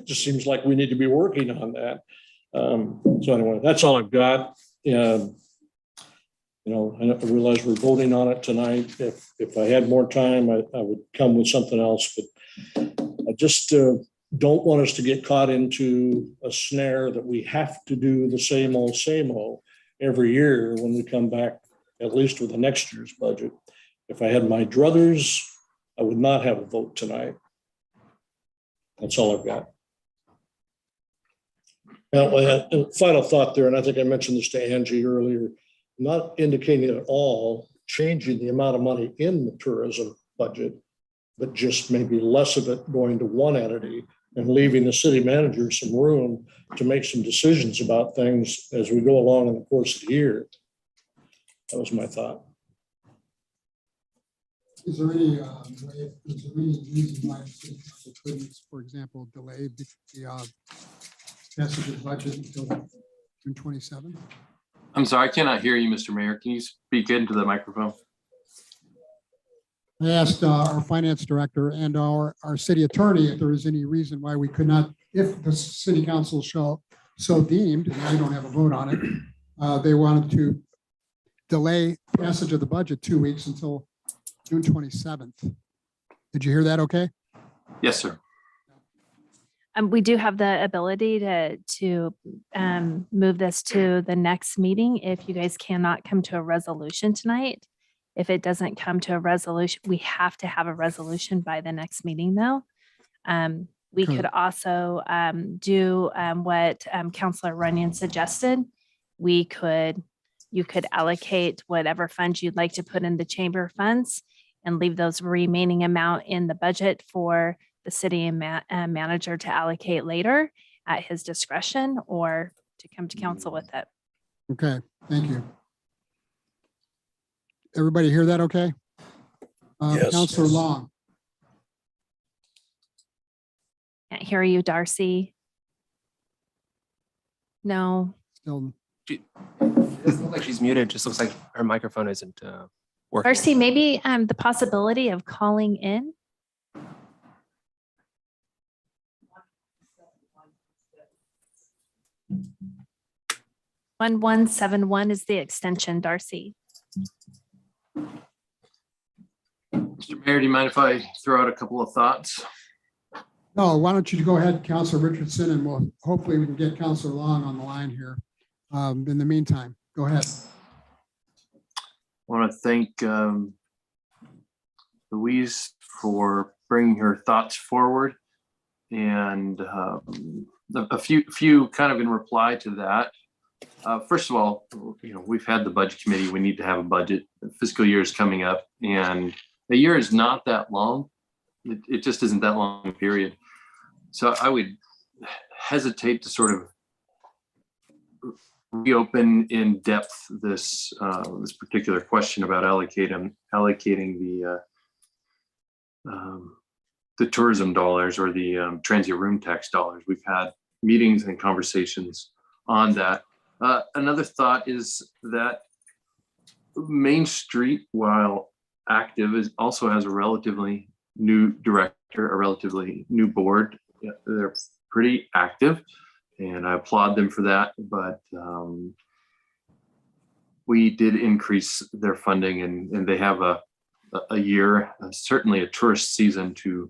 Just seems like we need to be working on that. So anyway, that's all I've got. You know, I realize we're voting on it tonight. If I had more time, I would come with something else, but I just don't want us to get caught into a snare that we have to do the same old every year when we come back, at least with the next year's budget. If I had my druthers, I would not have a vote tonight. That's all I've got. Now, final thought there, and I think I mentioned this to Angie earlier, not indicating at all changing the amount of money in the tourism budget, but just maybe less of it going to one entity and leaving the city manager some room to make some decisions about things as we go along in the course of the year. That was my thought. Is there any reason why the city council couldn't, for example, delay the passage of the budget until June 27th? I'm sorry, I cannot hear you, Mr. Mayor. Can you speak into the microphone? I asked our finance director and our city attorney if there was any reason why we could not, if the city council so deemed, and we don't have a vote on it, they wanted to delay passage of the budget 2 weeks until June 27th. Did you hear that okay? Yes, sir. We do have the ability to move this to the next meeting if you guys cannot come to a resolution tonight. If it doesn't come to a resolution, we have to have a resolution by the next meeting, though. We could also do what Councilor Runyon suggested. You could allocate whatever funds you'd like to put in the chamber funds and leave those remaining amount in the budget for the city manager to allocate later at his discretion, or to come to council with it. Okay, thank you. Everybody hear that okay? Yes. Councilor Long. Can't hear you, Darcy. No. Still. It doesn't look like she's muted. It just looks like her microphone isn't working. Darcy, maybe the possibility of calling in. One 1171 is the extension, Darcy. Mr. Mayor, do you mind if I throw out a couple of thoughts? No, why don't you go ahead, Counselor Richardson, and we'll, hopefully we can get Counselor Long on the line here. In the meantime, go ahead. I want to thank Louise for bringing her thoughts forward, and a few kind of in reply to that. First of all, we've had the budget committee. We need to have a budget. The fiscal year is coming up, and a year is not that long. It just isn't that long a period. So I would hesitate to sort of reopen in depth this particular question about allocating the tourism dollars or the transient room tax dollars. We've had meetings and conversations on that. Another thought is that Main Street, while active, also has a relatively new director, a relatively new board. Yeah, they're pretty active, and I applaud them for that. But we did increase their funding, and they have a year, certainly a tourist season, to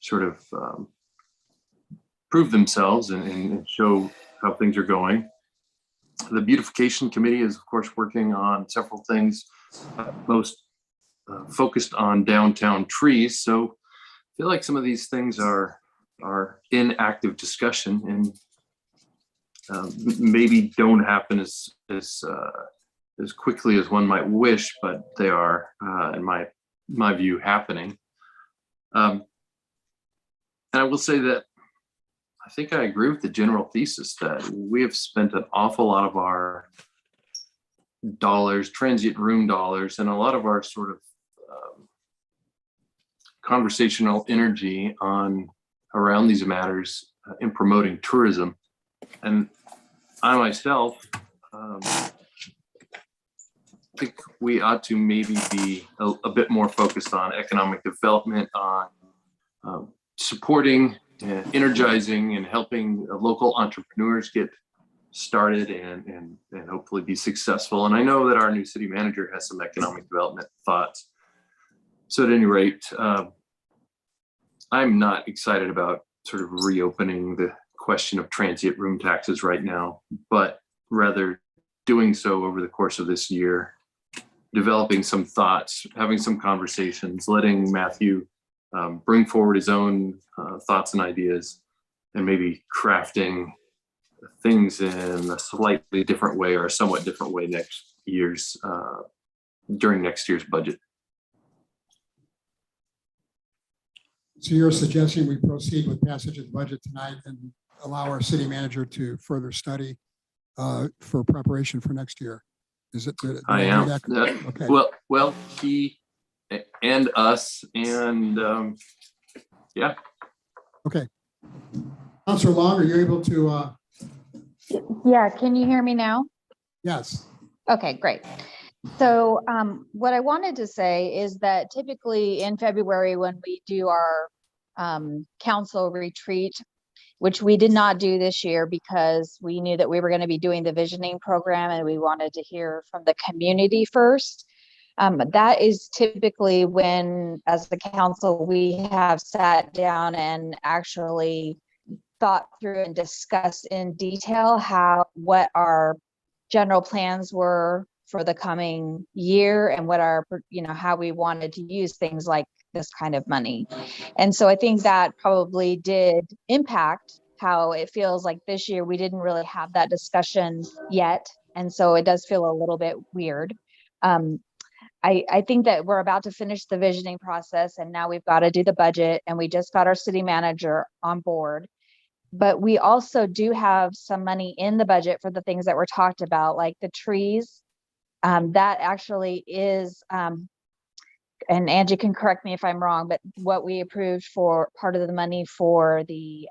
sort of prove themselves and show how things are going. The beautification committee is, of course, working on several things, most focused on downtown trees. So I feel like some of these things are in active discussion and maybe don't happen as quickly as one might wish, but they are, in my view, happening. And I will say that I think I agree with the general thesis that we have spent an awful lot of our dollars, transient room dollars, and a lot of our sort of conversational energy around these matters in promoting tourism. And I myself think we ought to maybe be a bit more focused on economic development, on supporting, energizing, and helping local entrepreneurs get started and hopefully be successful. And I know that our new city manager has some economic development thoughts. So at any rate, I'm not excited about sort of reopening the question of transient room taxes right now, but rather doing so over the course of this year, developing some thoughts, having some conversations, letting Matthew bring forward his own thoughts and ideas, and maybe crafting things in a slightly different way or a somewhat different way during next year's budget. So you're suggesting we proceed with passage of the budget tonight and allow our city manager to further study for preparation for next year? Is it? I am. Okay. Well, he and us and yeah. Okay. Councilor Long, are you able to? Yeah, can you hear me now? Yes. Okay, great. So what I wanted to say is that typically in February, when we do our council retreat, which we did not do this year because we knew that we were going to be doing the visioning program and we wanted to hear from the community first. That is typically when, as the council, we have sat down and actually thought through and discussed in detail what our general plans were for the coming year and what our, how we wanted to use things like this kind of money. And so I think that probably did impact how it feels like this year we didn't really have that discussion yet. And so it does feel a little bit weird. I think that we're about to finish the visioning process and now we've got to do the budget, and we just got our city manager on board. But we also do have some money in the budget for the things that were talked about, like the trees. That actually is, and Angie can correct me if I'm wrong, but what we approved for part of the money for the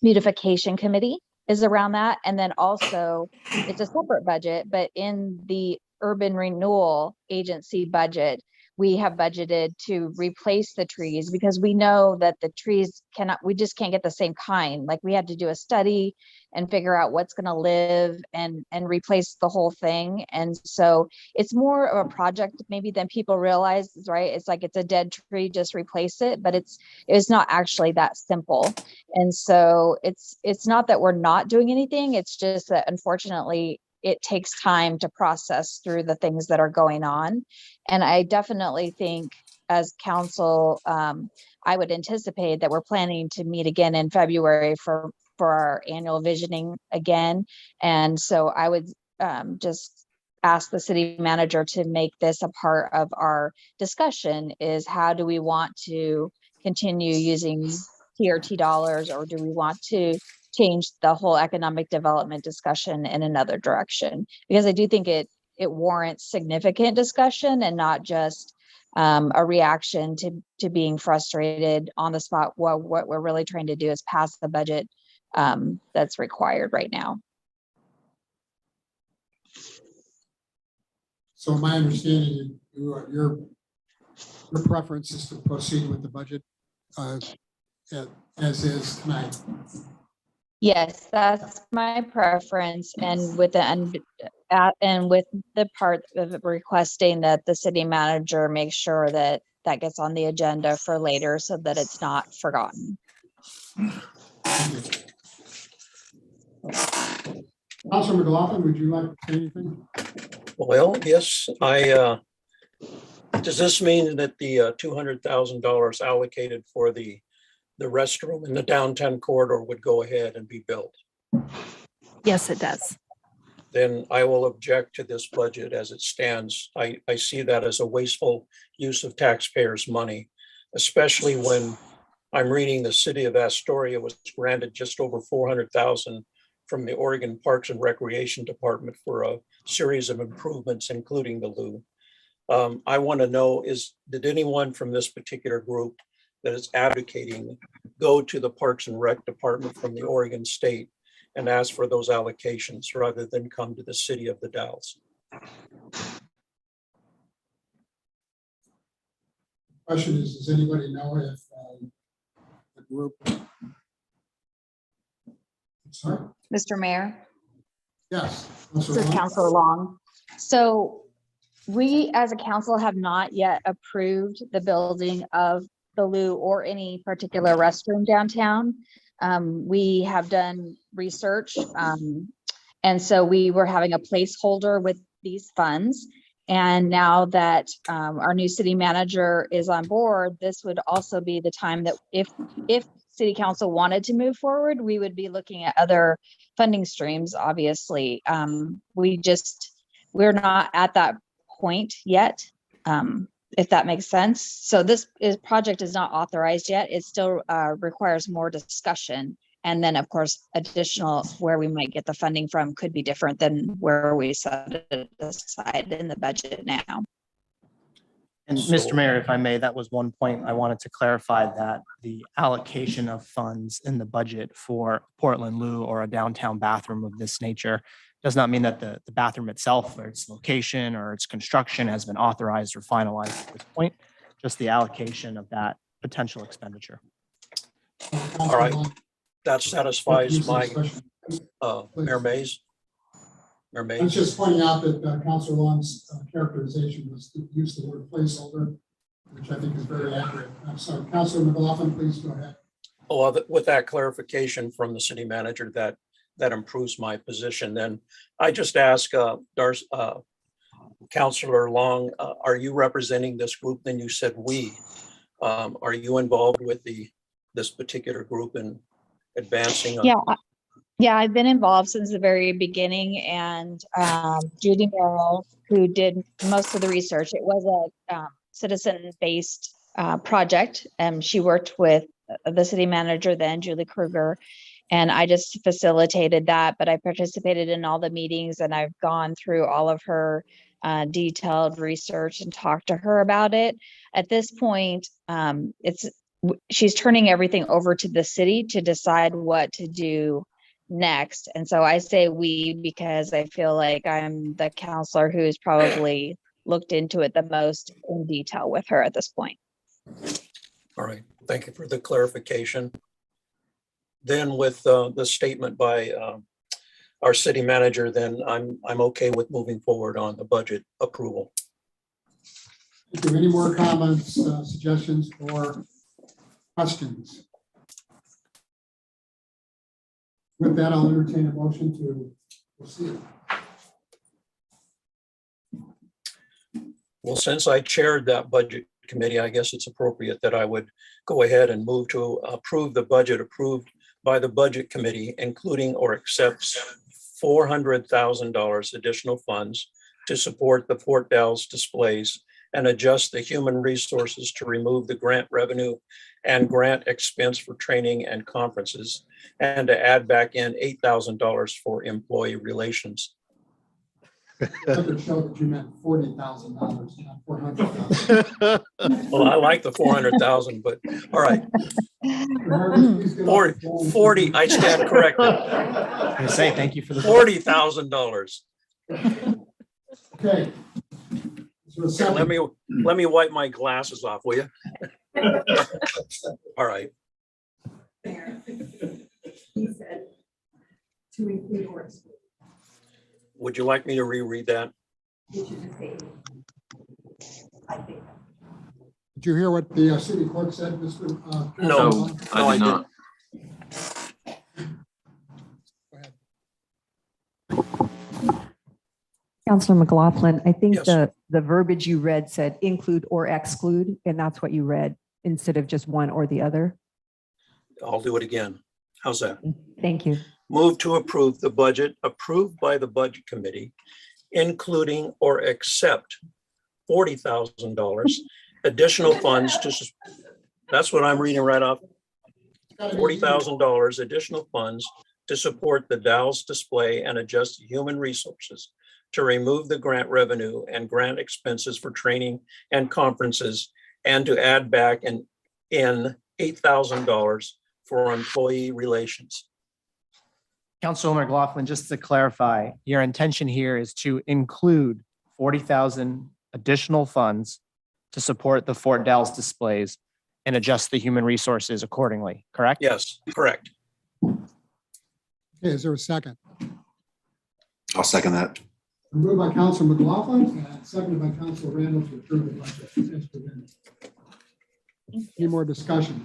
beautification committee is around that. And then also it's a separate budget, but in the urban renewal agency budget, we have budgeted to replace the trees because we know that the trees we just can't get the same kind. Like we had to do a study and figure out what's going to live and replace the whole thing. And so it's more of a project maybe than people realize, right? It's like it's a dead tree, just replace it, but it's not actually that simple. And so it's not that we're not doing anything. It's just that unfortunately it takes time to process through the things that are going on. And I definitely think as council, I would anticipate that we're planning to meet again in February for our annual visioning again. And so I would just ask the city manager to make this a part of our discussion is how do we want to continue using TRT dollars, or do we want to change the whole economic development discussion in another direction? Because I do think it warrants significant discussion and not just a reaction to being frustrated on the spot. Well, what we're really trying to do is pass the budget that's required right now. So my understanding, your preference is to proceed with the budget as is tonight. Yes, that's my preference, and with the part of requesting that the city manager make sure that that gets on the agenda for later so that it's not forgotten. Councilor McLaughlin, would you like to say anything? Well, yes, does this mean that the $200,000 allocated for the restroom in the downtown corridor would go ahead and be built? Yes, it does. Then I will object to this budget as it stands. I see that as a wasteful use of taxpayers' money, especially when I'm reading the city of Astoria was granted just over $400,000 from the Oregon Parks and Recreation Department for a series of improvements, including the loo. I want to know, did anyone from this particular group that is advocating go to the Parks and Rec Department from the Oregon State and ask for those allocations rather than come to the city of the Dalles? Question is, does anybody know if the group? Sorry? Mr. Mayor? Yes. This is Councilor Long. So we as a council have not yet approved the building of the loo or any particular restroom downtown. We have done research, and so we were having a placeholder with these funds. And now that our new city manager is on board, this would also be the time that if city council wanted to move forward, we would be looking at other funding streams. Obviously, we're not at that point yet. If that makes sense. So this project is not authorized yet. It still requires more discussion. And then of course, additional where we might get the funding from could be different than where we set it aside in the budget now. And Mr. Mayor, if I may, that was one point I wanted to clarify, that the allocation of funds in the budget for Portland Loo or a downtown bathroom of this nature does not mean that the bathroom itself or its location or its construction has been authorized or finalized at this point, just the allocation of that potential expenditure. All right, that satisfies my, Mayor Mays. Mayor I was Mays. just pointing out that Councilor Long's characterization was to use the word placeholder, which I think is very accurate. I'm sorry, Councilor McLaughlin, please go ahead. Well, with that clarification from the city manager, that improves my position. Then I just ask Councilor Long, are you representing this group? Then you said we. Are you involved with this particular group in advancing? Yeah, I've been involved since the very beginning, and Judy Merrill, who did most of the research, it was a citizen-based project, and she worked with the city manager then, Julie Kruger, and I just facilitated that, but I participated in all the meetings, and I've gone through all of her detailed research and talked to her about it. At this point, she's turning everything over to the city to decide what to do next. And so I say we because I feel like I'm the counselor who's probably looked into it the most in detail with her at this point. All right, thank you for the clarification. Then with the statement by our city manager, then I'm okay with moving forward on the budget approval. Thank you. Any more comments, suggestions, or questions? With that, I'll entertain a motion to proceed. Well, since I chaired that budget committee, I guess it's appropriate that I would go ahead and move to approve the budget approved by the budget committee, including or accepts $400,000 additional funds to support the Fort Dalles displays and adjust the human resources to remove the grant revenue and grant expense for training and conferences, and to add back in $8,000 for employee relations. Record show that you meant $40,000, not $400,000. Well, I like the 400,000, but all right. 40, I stand corrected. I say thank you for the. $40,000. Okay. So a second. Let me wipe my glasses off, will you? All right. He said to include or exclude. Would you like me to reread that? Did you hear what the city clerk said, Mr.? No, I did not. Councilor McLaughlin, I think Yes. the verbiage you read said include or exclude, and that's what you read instead of just one or the other. I'll do it again. How's that? Thank you. Move to approve the budget approved by the budget committee, including or except $40,000 additional funds to, that's what I'm reading right off. $40,000 additional funds to support the Dalles display and adjust human resources to remove the grant revenue and grant expenses for training and conferences, and to add back in $8,000 for employee relations. Councilwoman McLaughlin, just to clarify, your intention here is to include 40,000 additional funds to support the Fort Dalles displays and adjust the human resources accordingly, correct? Yes, correct. Okay, is there a second? I'll second that. Moved by Councilor McLaughlin and seconded by Councilor Randall to approve the budget as presented. Any more discussion?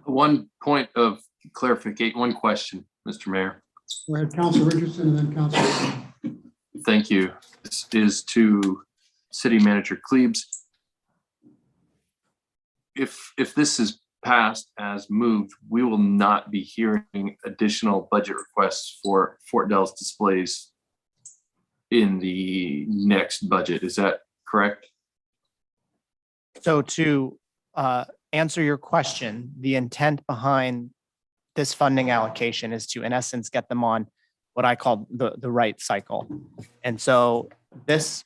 One point of clarification, one question, Mr. Mayor. Go ahead, Councilor Richardson, and then Councilor Randall. Thank you. This is to City Manager Klebs. If this is passed as moved, we will not be hearing additional budget requests for Fort Dalles displays in the next budget. Is that correct? So to answer your question, the intent behind this funding allocation is to, in essence, get them on what I call the right cycle. And so this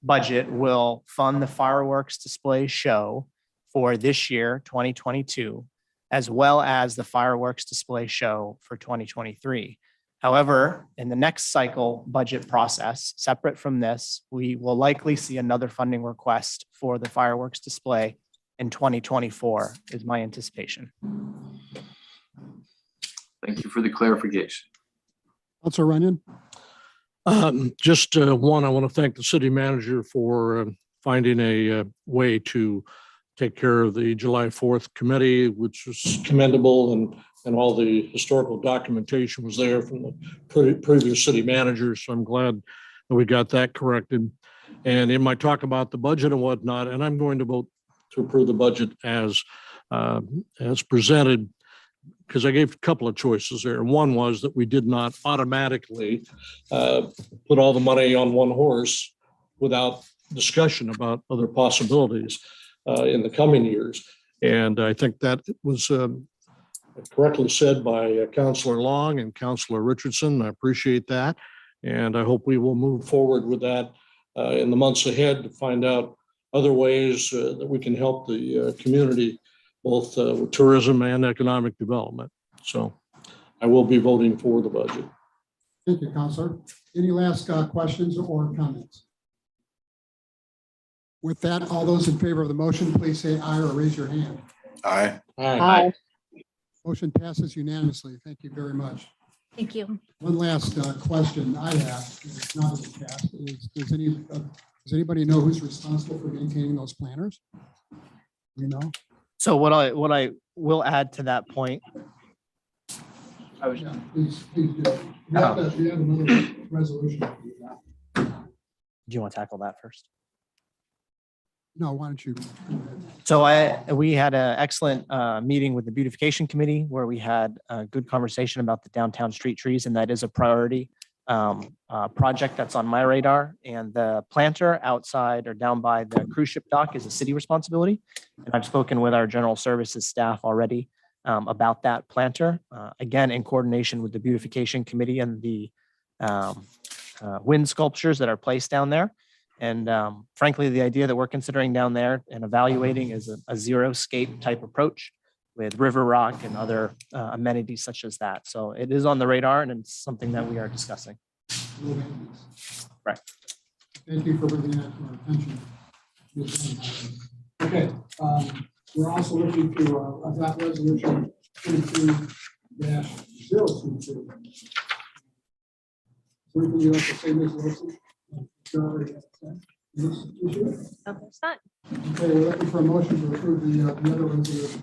budget will fund the fireworks display show for this year, 2022, as well as the fireworks display show for 2023. However, in the next cycle budget process, separate from this, we will likely see another funding request for the fireworks display in 2024 is my anticipation. Thank you for the clarification. Councilor Runyon. Just one, I want to thank the city manager for finding a way to take care of the July 4th committee, which was commendable, and all the historical documentation was there from the previous city managers. So I'm glad that we got that corrected. And in my talk about the budget and whatnot, and I'm going to vote to approve the budget as presented, because I gave a couple of choices there. One was that we did not automatically put all the money on one horse without discussion about other possibilities in the coming years. And I think that was correctly said by Councilor Long and Councilor Richardson. I appreciate that. And I hope we will move forward with that in the months ahead to find out other ways that we can help the community, both with tourism and economic development. So I will be voting for the budget. Thank you, Counselor. Any last questions or comments? With that, all those in favor of the motion, please say aye or raise your hand. Aye. Aye. Motion passes unanimously. Thank you very much. Thank you. One last question I have, it's not in the past, is does anybody know who's responsible for maintaining those planners? You know? So what I will add to that point. Yeah, please do. We have another resolution. Do you want to tackle that first? No, why don't you? So we had an excellent meeting with the beautification committee where we had a good conversation about the downtown street trees, and that is a priority project that's on my radar. And the planter outside or down by the cruise ship dock is a city responsibility. And I've spoken with our general services staff already about that planter, again, in coordination with the beautification committee and the wind sculptures that are placed down there. And frankly, the idea that we're considering down there and evaluating is a zero-scape type approach with river rock and other amenities such as that. So it is on the radar and it's something that we are discussing. Right. Thank you for bringing that to our attention. Okay, we're also looking to adopt resolution 22-022. Anything you'd like to say, Ms. Wilson? Oh, there's not. Okay, we're looking for a motion to approve the other resolution.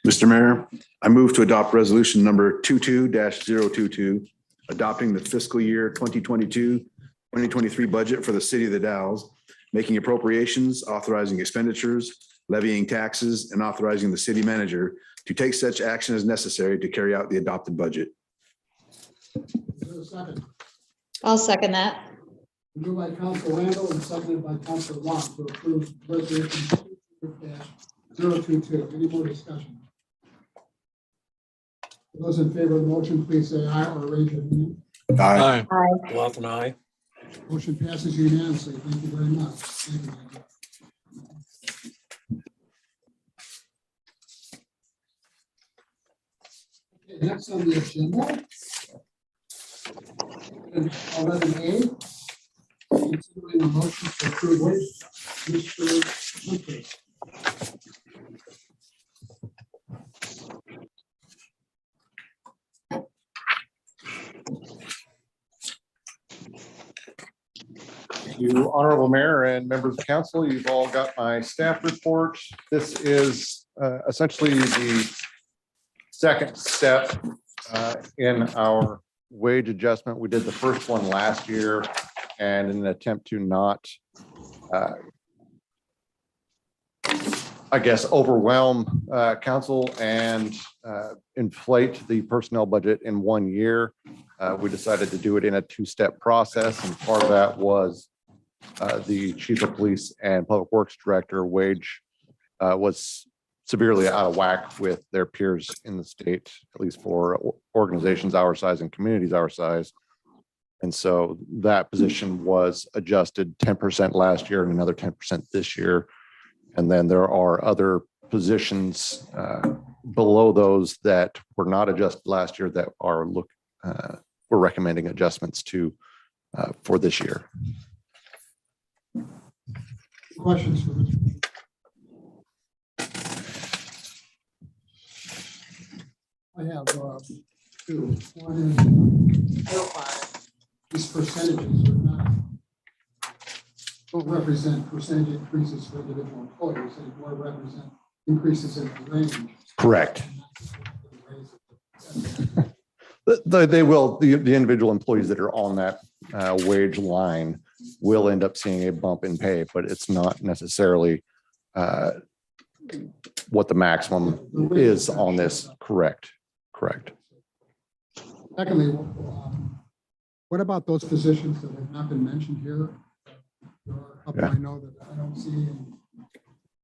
Mr. Mayor, I move to adopt resolution number 22-022, adopting the fiscal year 2022-2023 budget for the city of the Dalles, making appropriations, authorizing expenditures, levying taxes, and authorizing the city manager to take such action as necessary to carry out the adopted budget. Is there a second? I'll second that. Moved by Council Randall and seconded by Council Long to approve resolution 22-022. Any more discussion? Those in favor of the motion, please say aye or raise your hand. Aye. Bluff and I. Motion passes unanimously. Thank you very much. Thank you, Michael. Okay, next on the agenda. 11A. Considering a motion to approve wage. Mr. Hunter. You, Honorable Mayor and members of council, you've all got my staff report. This is essentially the second step in our wage adjustment. We did the first one last year, and in an attempt to not, I guess, overwhelm council and inflate the personnel budget in 1 year, we decided to do it in a two-step process, and part of that was the chief of police and public works director wage was severely out of whack with their peers in the state, at least for organizations our size and communities our size. And so that position was adjusted 10% last year and another 10% this year. And then there are other positions below those that were not adjusted last year that are we're recommending adjustments to for this year. Questions for Mr. I have two. One is clarify these percentages don't represent percentage increases for individual employees. They more represent increases in the range. Correct. They will, the individual employees that are on that wage line will end up seeing a bump in pay, but it's not necessarily what the maximum is on this. Correct. Secondly, what about those positions that have not been mentioned here? There are a couple I know that I don't see. And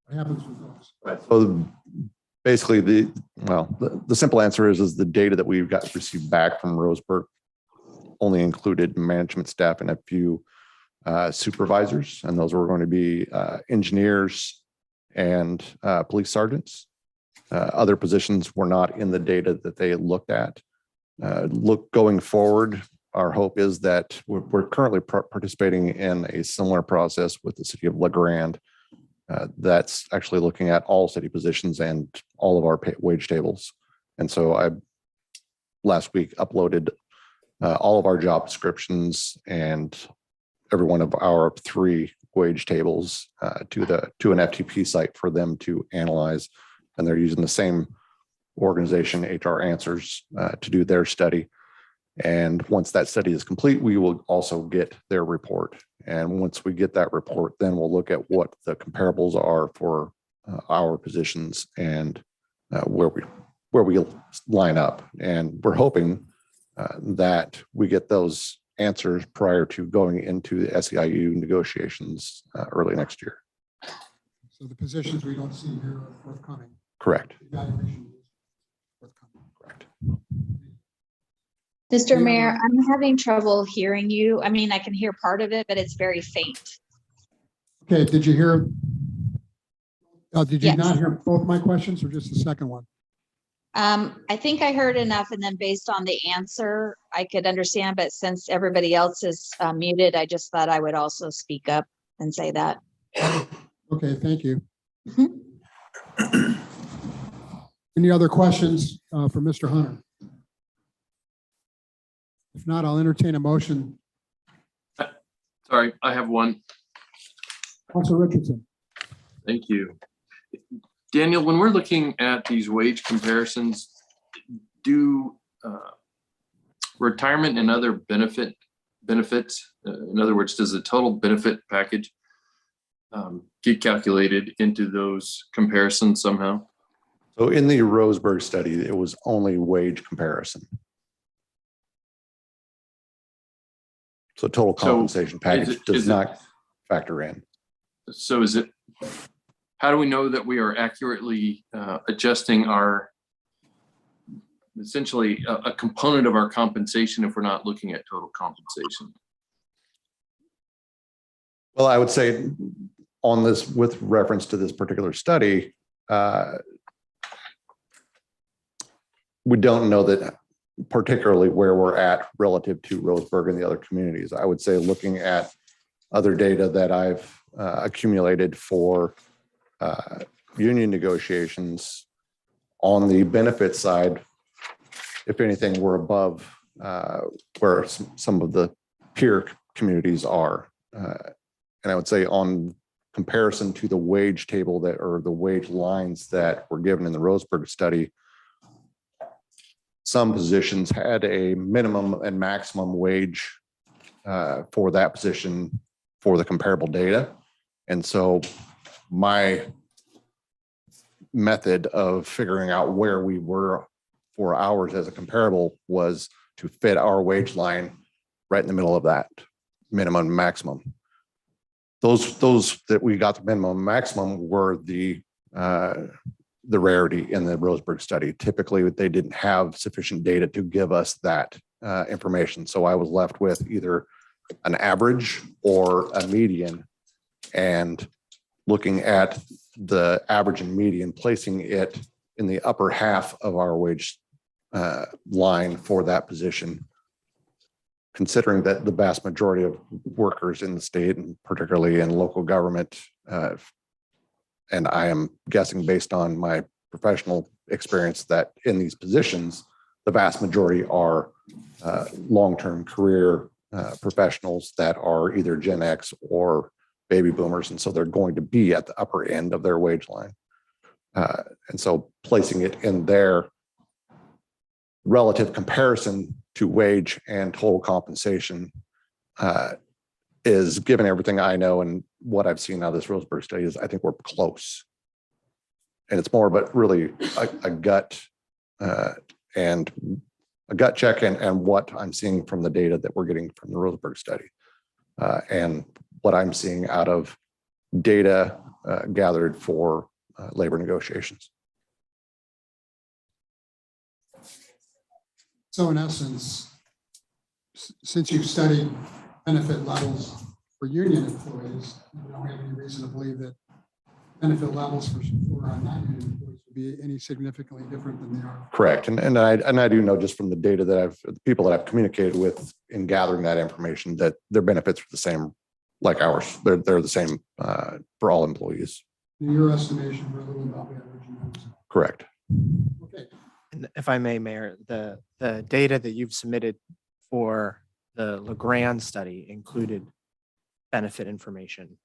what happens with those? So basically the simple answer is the data that we've got received back from Roseburg only included management staff and a few supervisors, and those were going to be engineers and police sergeants. Other positions were not in the data that they looked at. Going forward, our hope is that we're currently participating in a similar process with the city of LeGrand. That's actually looking at all city positions and all of our wage tables. And so I last week uploaded all of our job descriptions and every one of our 3 wage tables to an FTP site for them to analyze. And they're using the same organization, HR Answers, to do their study. And once that study is complete, we will also get their report. And once we get that report, then we'll look at what the comparables are for our positions and where we line up. And we're hoping that we get those answers prior to going into the SEIU negotiations early next year. So the positions we don't see here are forthcoming. Correct. Evaluation is forthcoming. Correct. Mr. Mayor, I'm having trouble hearing you. I mean, I can hear part of it, but it's very faint. Okay, did you hear? Did you Yes. not hear both my questions or just the second one? I think I heard enough, and then based on the answer, I could understand, but since everybody else is muted, I just thought I would also speak up and say that. Okay, thank you. Any other questions for Mr. Hunter? If not, I'll entertain a motion. Sorry, I have one. Councilor Richardson. Thank you. Daniel, when we're looking at these wage comparisons, do retirement and other benefits, in other words, does the total benefit package get calculated into those comparisons somehow? So in the Roseburg study, it was only wage comparison. So total compensation package does not factor in. So is it, how do we know that we are accurately adjusting our, essentially a component of our compensation if we're not looking at total compensation? Well, I would say on this, with reference to this particular study, we don't know that particularly where we're at relative to Roseburg and the other communities. I would say looking at other data that I've accumulated for union negotiations on the benefit side, if anything, we're above where some of the peer communities are. And I would say on comparison to the wage table that, or the wage lines that were given in the Roseburg study, some positions had a minimum and maximum wage for that position for the comparable data. And so my method of figuring out where we were for hours as a comparable was to fit our wage line right in the middle of that minimum and maximum. Those that we got the minimum and maximum were the rarity in the Roseburg study. Typically, they didn't have sufficient data to give us that information. So I was left with either an average or a median, and looking at the average and median, placing it in the upper half of our wage line for that position, considering that the vast majority of workers in the state, and particularly in local government, and I am guessing based on my professional experience that in these positions, the vast majority are long-term career professionals that are either Gen X or baby boomers. And so they're going to be at the upper end of their wage line. And so placing it in their relative comparison to wage and total compensation is, given everything I know and what I've seen out of this Roseburg study, is I think we're close. And it's more, but really a gut and a gut check and what I'm seeing from the data that we're getting from the Roseburg study and what I'm seeing out of data gathered for labor negotiations. So in essence, since you've studied benefit levels for union employees, you don't have any reason to believe that benefit levels for non-union employees would be any significantly different than they are. Correct. And I do know just from the data that the people that I've communicated with in gathering that information, that their benefits are the same like ours. They're the same for all employees. In your estimation, we're a little above average. Correct. Okay. And if I may, Mayor, the data that you've submitted for the LeGrand study included benefit information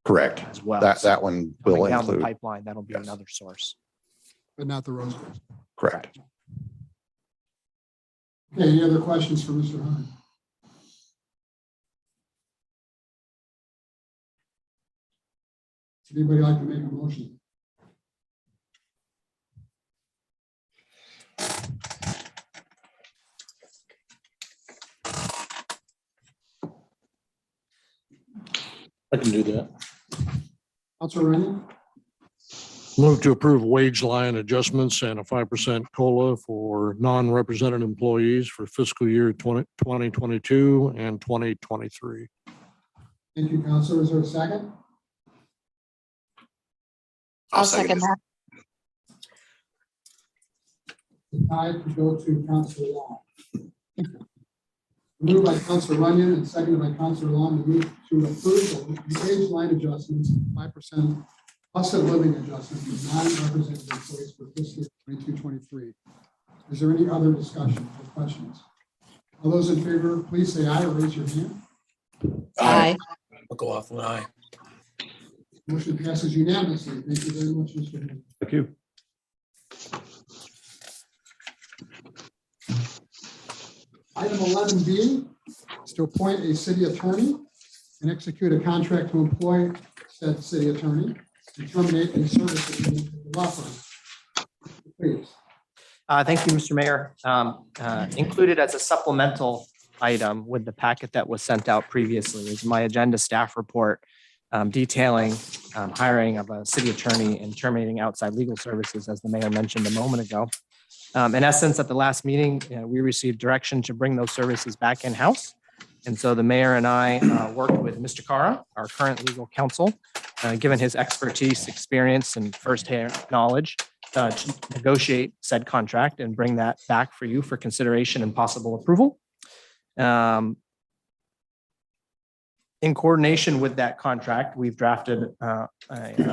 Correct. as well. That one Coming will down the include. pipeline, that'll be another source. But not the Rose Bowl. Correct. Okay, any other questions for Mr. Hunt? Does anybody like to make a motion? I can do that. Councilor Rennie? Move to approve wage line adjustments and a 5% COLA for non-represented employees for fiscal year 2022 and 2023. Thank you, Councilor. Is there a second? I'll second that. The tie to go to Councilor Long. Moved by Councilor Runyon and seconded by Councilor Long to move to approve the wage line adjustments, 5% cost of living adjustment for non-represented employees for fiscal year 22-23. Is there any other discussion or questions? All those in favor, please say aye or raise your hand. Aye. McLaughlin, aye. Motion passes unanimously. Thank you very much, Mr. Henry. Thank you. Item 11B is to appoint a city attorney and execute a contract to employ said city attorney and terminate a service agreement with the law firm. Please. Thank you, Mr. Mayor. Included as a supplemental item with the packet that was sent out previously is my agenda staff report detailing hiring of a city attorney and terminating outside legal services, as the mayor mentioned a moment ago. In essence, at the last meeting, we received direction to bring those services back in-house. And so the mayor and I worked with Mr. Cara, our current legal counsel, given his expertise, experience, and firsthand knowledge to negotiate said contract and bring that back for you for consideration and possible approval. In coordination with that contract, we've drafted a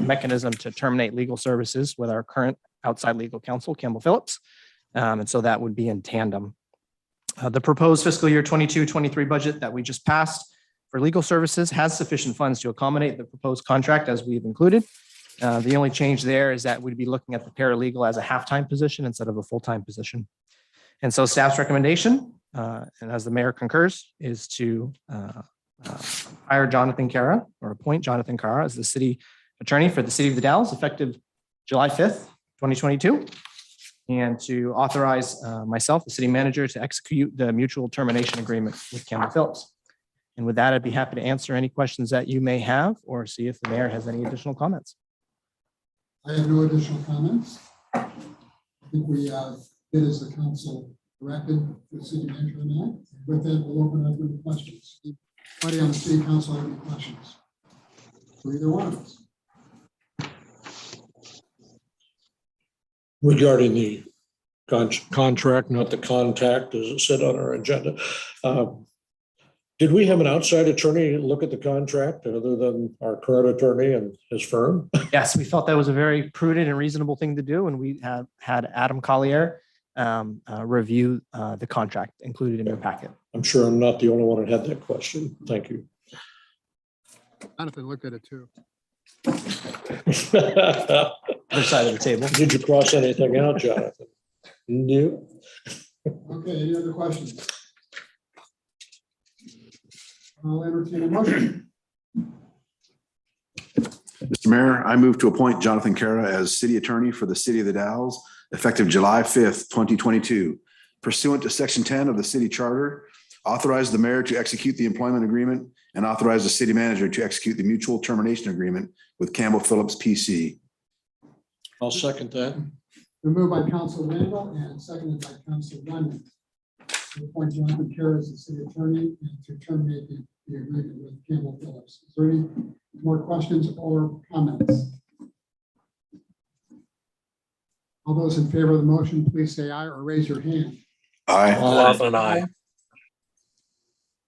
mechanism to terminate legal services with our current outside legal counsel, Campbell Phillips. And so that would be in tandem. The proposed fiscal year 22-23 budget that we just passed for legal services has sufficient funds to accommodate the proposed contract as we've included. The only change there is that we'd be looking at the paralegal as a half-time position instead of a full-time position. And so staff's recommendation, and as the mayor concurs, is to hire Jonathan Cara or appoint Jonathan Cara as the city attorney for the city of the Dalles effective July 5th, 2022. And to authorize myself, the city manager, to execute the mutual termination agreement with Campbell Phillips. And with that, I'd be happy to answer any questions that you may have or see if the mayor has any additional comments. I have no additional comments. I think we did as the council directed the city manager and I. With that, we'll open up with questions. Anybody on the city council have any questions for either one of us? Regarding the contract, not the contact, as it said on our agenda. Did we have an outside attorney look at the contract other than our current attorney and his firm? Yes, we felt that was a very prudent and reasonable thing to do. And we have had Adam Collier review the contract included in your packet. I'm sure I'm not the only one that had that question. Thank you. Jonathan looked at it too. Other side of the table. Did you cross anything out, Jonathan? No. Okay, any other questions? I'll entertain a motion. Mr. Mayor, I move to appoint Jonathan Cara as city attorney for the city of the Dalles effective July 5th, 2022. Pursuant to section 10 of the city charter, authorize the mayor to execute the employment agreement and authorize the city manager to execute the mutual termination agreement with Campbell Phillips PC. I'll second that. Moved by Council Randall and seconded by Council Runyon. To appoint Jonathan Cara as the city attorney and to terminate the agreement with Campbell Phillips. Is there any more questions or comments? All those in favor of the motion, please say aye or raise your hand. Aye. Laughlin, aye.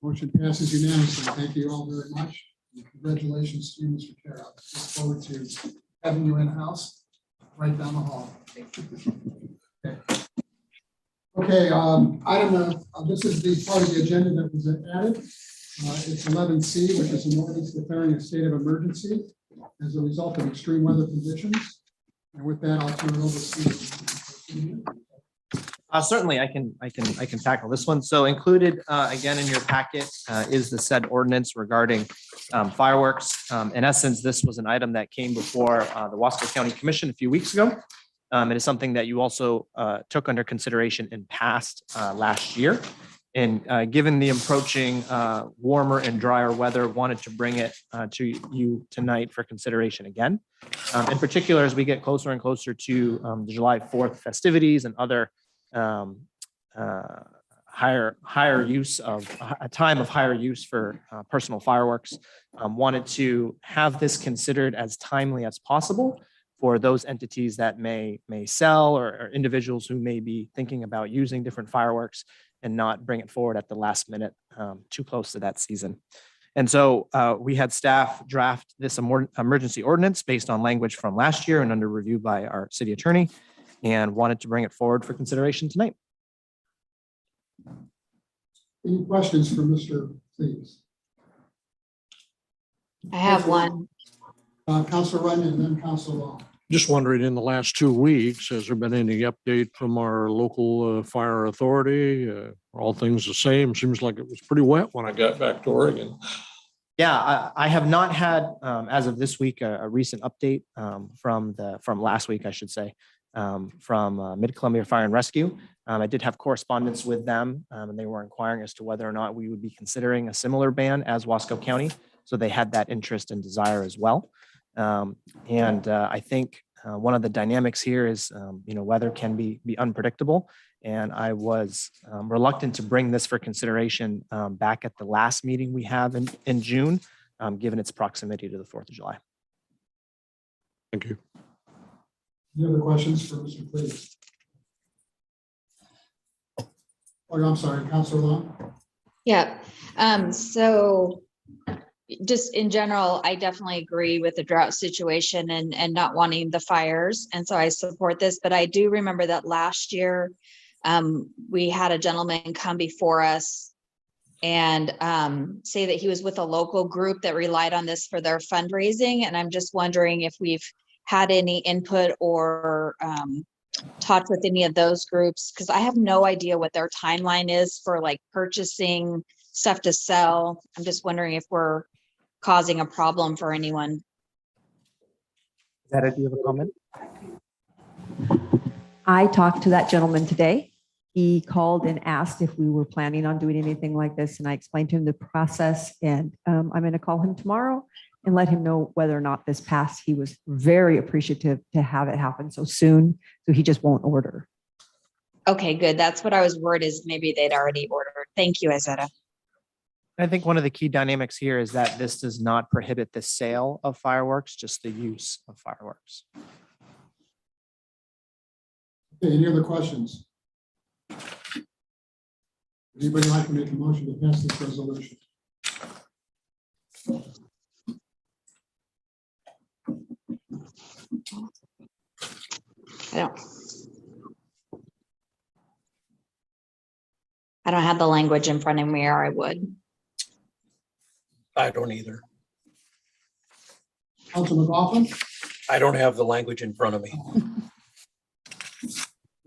Motion passes unanimously. Thank you all very much. And congratulations to you, Mr. Carroll. Look forward to having you in-house right down the hall. Okay. Okay, this is the part of the agenda that was added. It's 11C, which is an ordinance declaring a state of emergency as a result of extreme weather conditions. And with that, I'll turn it over to Steve. Certainly, I can tackle this one. So included, again, in your packet is the said ordinance regarding fireworks. In essence, this was an item that came before the Wasco County Commission a few weeks ago. It is something that you also took under consideration and passed last year. And given the approaching warmer and drier weather, wanted to bring it to you tonight for consideration again. In particular, as we get closer and closer to the July 4th festivities and other higher use of a time of higher use for personal fireworks, wanted to have this considered as timely as possible for those entities that may sell or individuals who may be thinking about using different fireworks and not bring it forward at the last minute, too close to that season. And so we had staff draft this emergency ordinance based on language from last year and under review by our city attorney, and wanted to bring it forward for consideration tonight. Any questions for Mr. Please? I have one. Councilor Runyon and then Councilor Long. Just wondering, in the last 2 weeks, has there been any update from our local fire authority? Are all things the same? Seems like it was pretty wet when I got back to Oregon. Yeah, I have not had, as of this week, a recent update from last week, I should say, from Mid-Columbia Fire and Rescue. I did have correspondence with them, and they were inquiring as to whether or not we would be considering a similar ban as Wasco County. So they had that interest and desire as well. I think one of the dynamics here is, weather can be unpredictable. And I was reluctant to bring this for consideration back at the last meeting we have in June, given its proximity to the 4th of July. Thank you. Any other questions for Mr. Please? Oh, I'm sorry, Councilor Long. Yeah. So just in general, I definitely agree with the drought situation and not wanting the fires. And so I support this, but I do remember that last year we had a gentleman come before us and say that he was with a local group that relied on this for their fundraising. And I'm just wondering if we've had any input or talked with any of those groups, because I have no idea what their timeline is for like purchasing stuff to sell. I'm just wondering if we're causing a problem for anyone. Zeta, do you have a comment? I talked to that gentleman today. He called and asked if we were planning on doing anything like this, and I explained to him the process, and I'm going to call him tomorrow and let him know whether or not this passed. He was very appreciative to have it happen so soon, so he just won't order. Okay, good. That's what I was worried is maybe they'd already ordered. Thank you, Izetta. I think one of the key dynamics here is that this does not prohibit the sale of fireworks, just the use of fireworks. Okay, any other questions? Anybody like to make a motion to pass this resolution? I don't have the language in front of me, or I would. I don't either. Councilor McLaughlin? I don't have the language in front of me.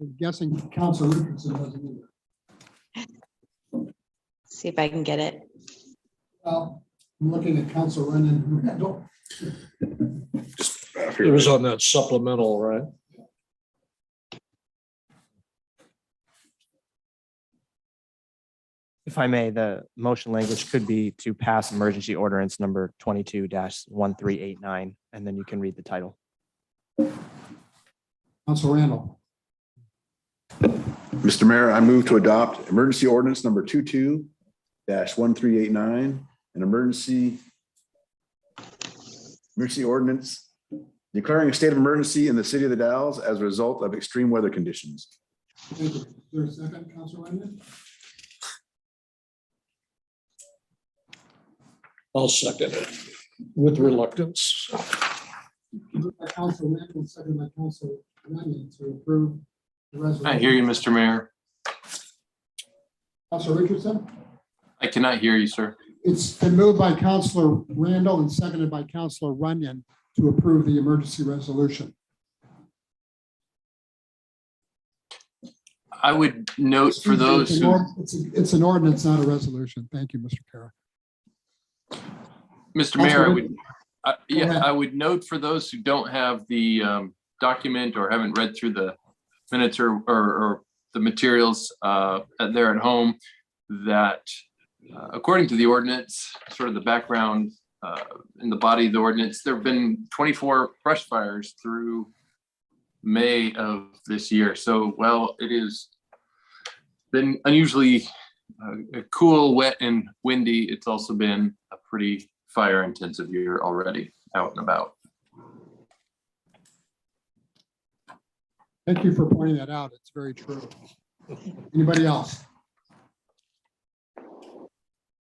I'm guessing Councilor Richardson doesn't either. See if I can get it. Well, I'm looking at Councilor Runyon. It was on that supplemental, right? If I may, the motion language could be to pass emergency ordinance number 22-1389, and then you can read the title. Councilor Randall. Mr. Mayor, I move to adopt emergency ordinance number 22-1389, an emergency ordinance declaring a state of emergency in the city of the Dalles as a result of extreme weather conditions. Thank you. Is there a second, Councilor Ryan? I'll second it with reluctance. Moved by Councilor Randall, seconded by Councilor Ryan to approve the resolution. I hear you, Mr. Mayor. Councilor Richardson? I cannot hear you, sir. It's been moved by Councilor Randall and seconded by Councilor Runyon to approve the emergency resolution. I would note for those It's an who, ord- It's an ordinance, not a resolution. Thank you, Mr. Kara. Mr. Mayor, I would, ahead. yeah, I would note for those who don't have the document or haven't read through the minutes or the materials there at home, that according to the ordinance, sort of the background in the body of the ordinance, there have been 24 brush fires through May of this year. So while it has been unusually cool, wet, and windy, it's also been a pretty fire intensive year already out and about. Thank you for pointing that out. It's very true. Anybody else?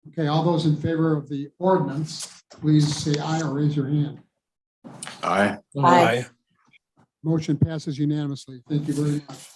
Okay, all those in favor of the ordinance, please say aye or raise your hand. Aye. Aye. Motion passes unanimously. Thank you very much.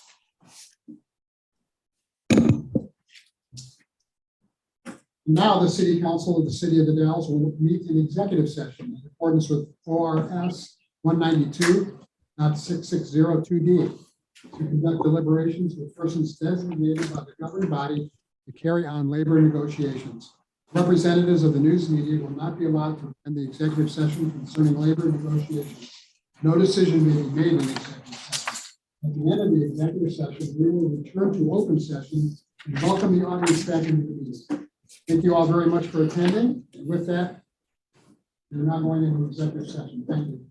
Now, the City Council of the City of the Dalles will meet in executive session in accordance with ORS 192, not 6602D, to conduct deliberations with persons designated by the governing body to carry on labor negotiations. Representatives of the news media will not be allowed to attend the executive session concerning labor negotiations. No decision may be made in executive session. At the end of the executive session, we will return to open session and welcome the audience back into the meeting. Thank you all very much for attending. And with that, we're now going into executive session. Thank you.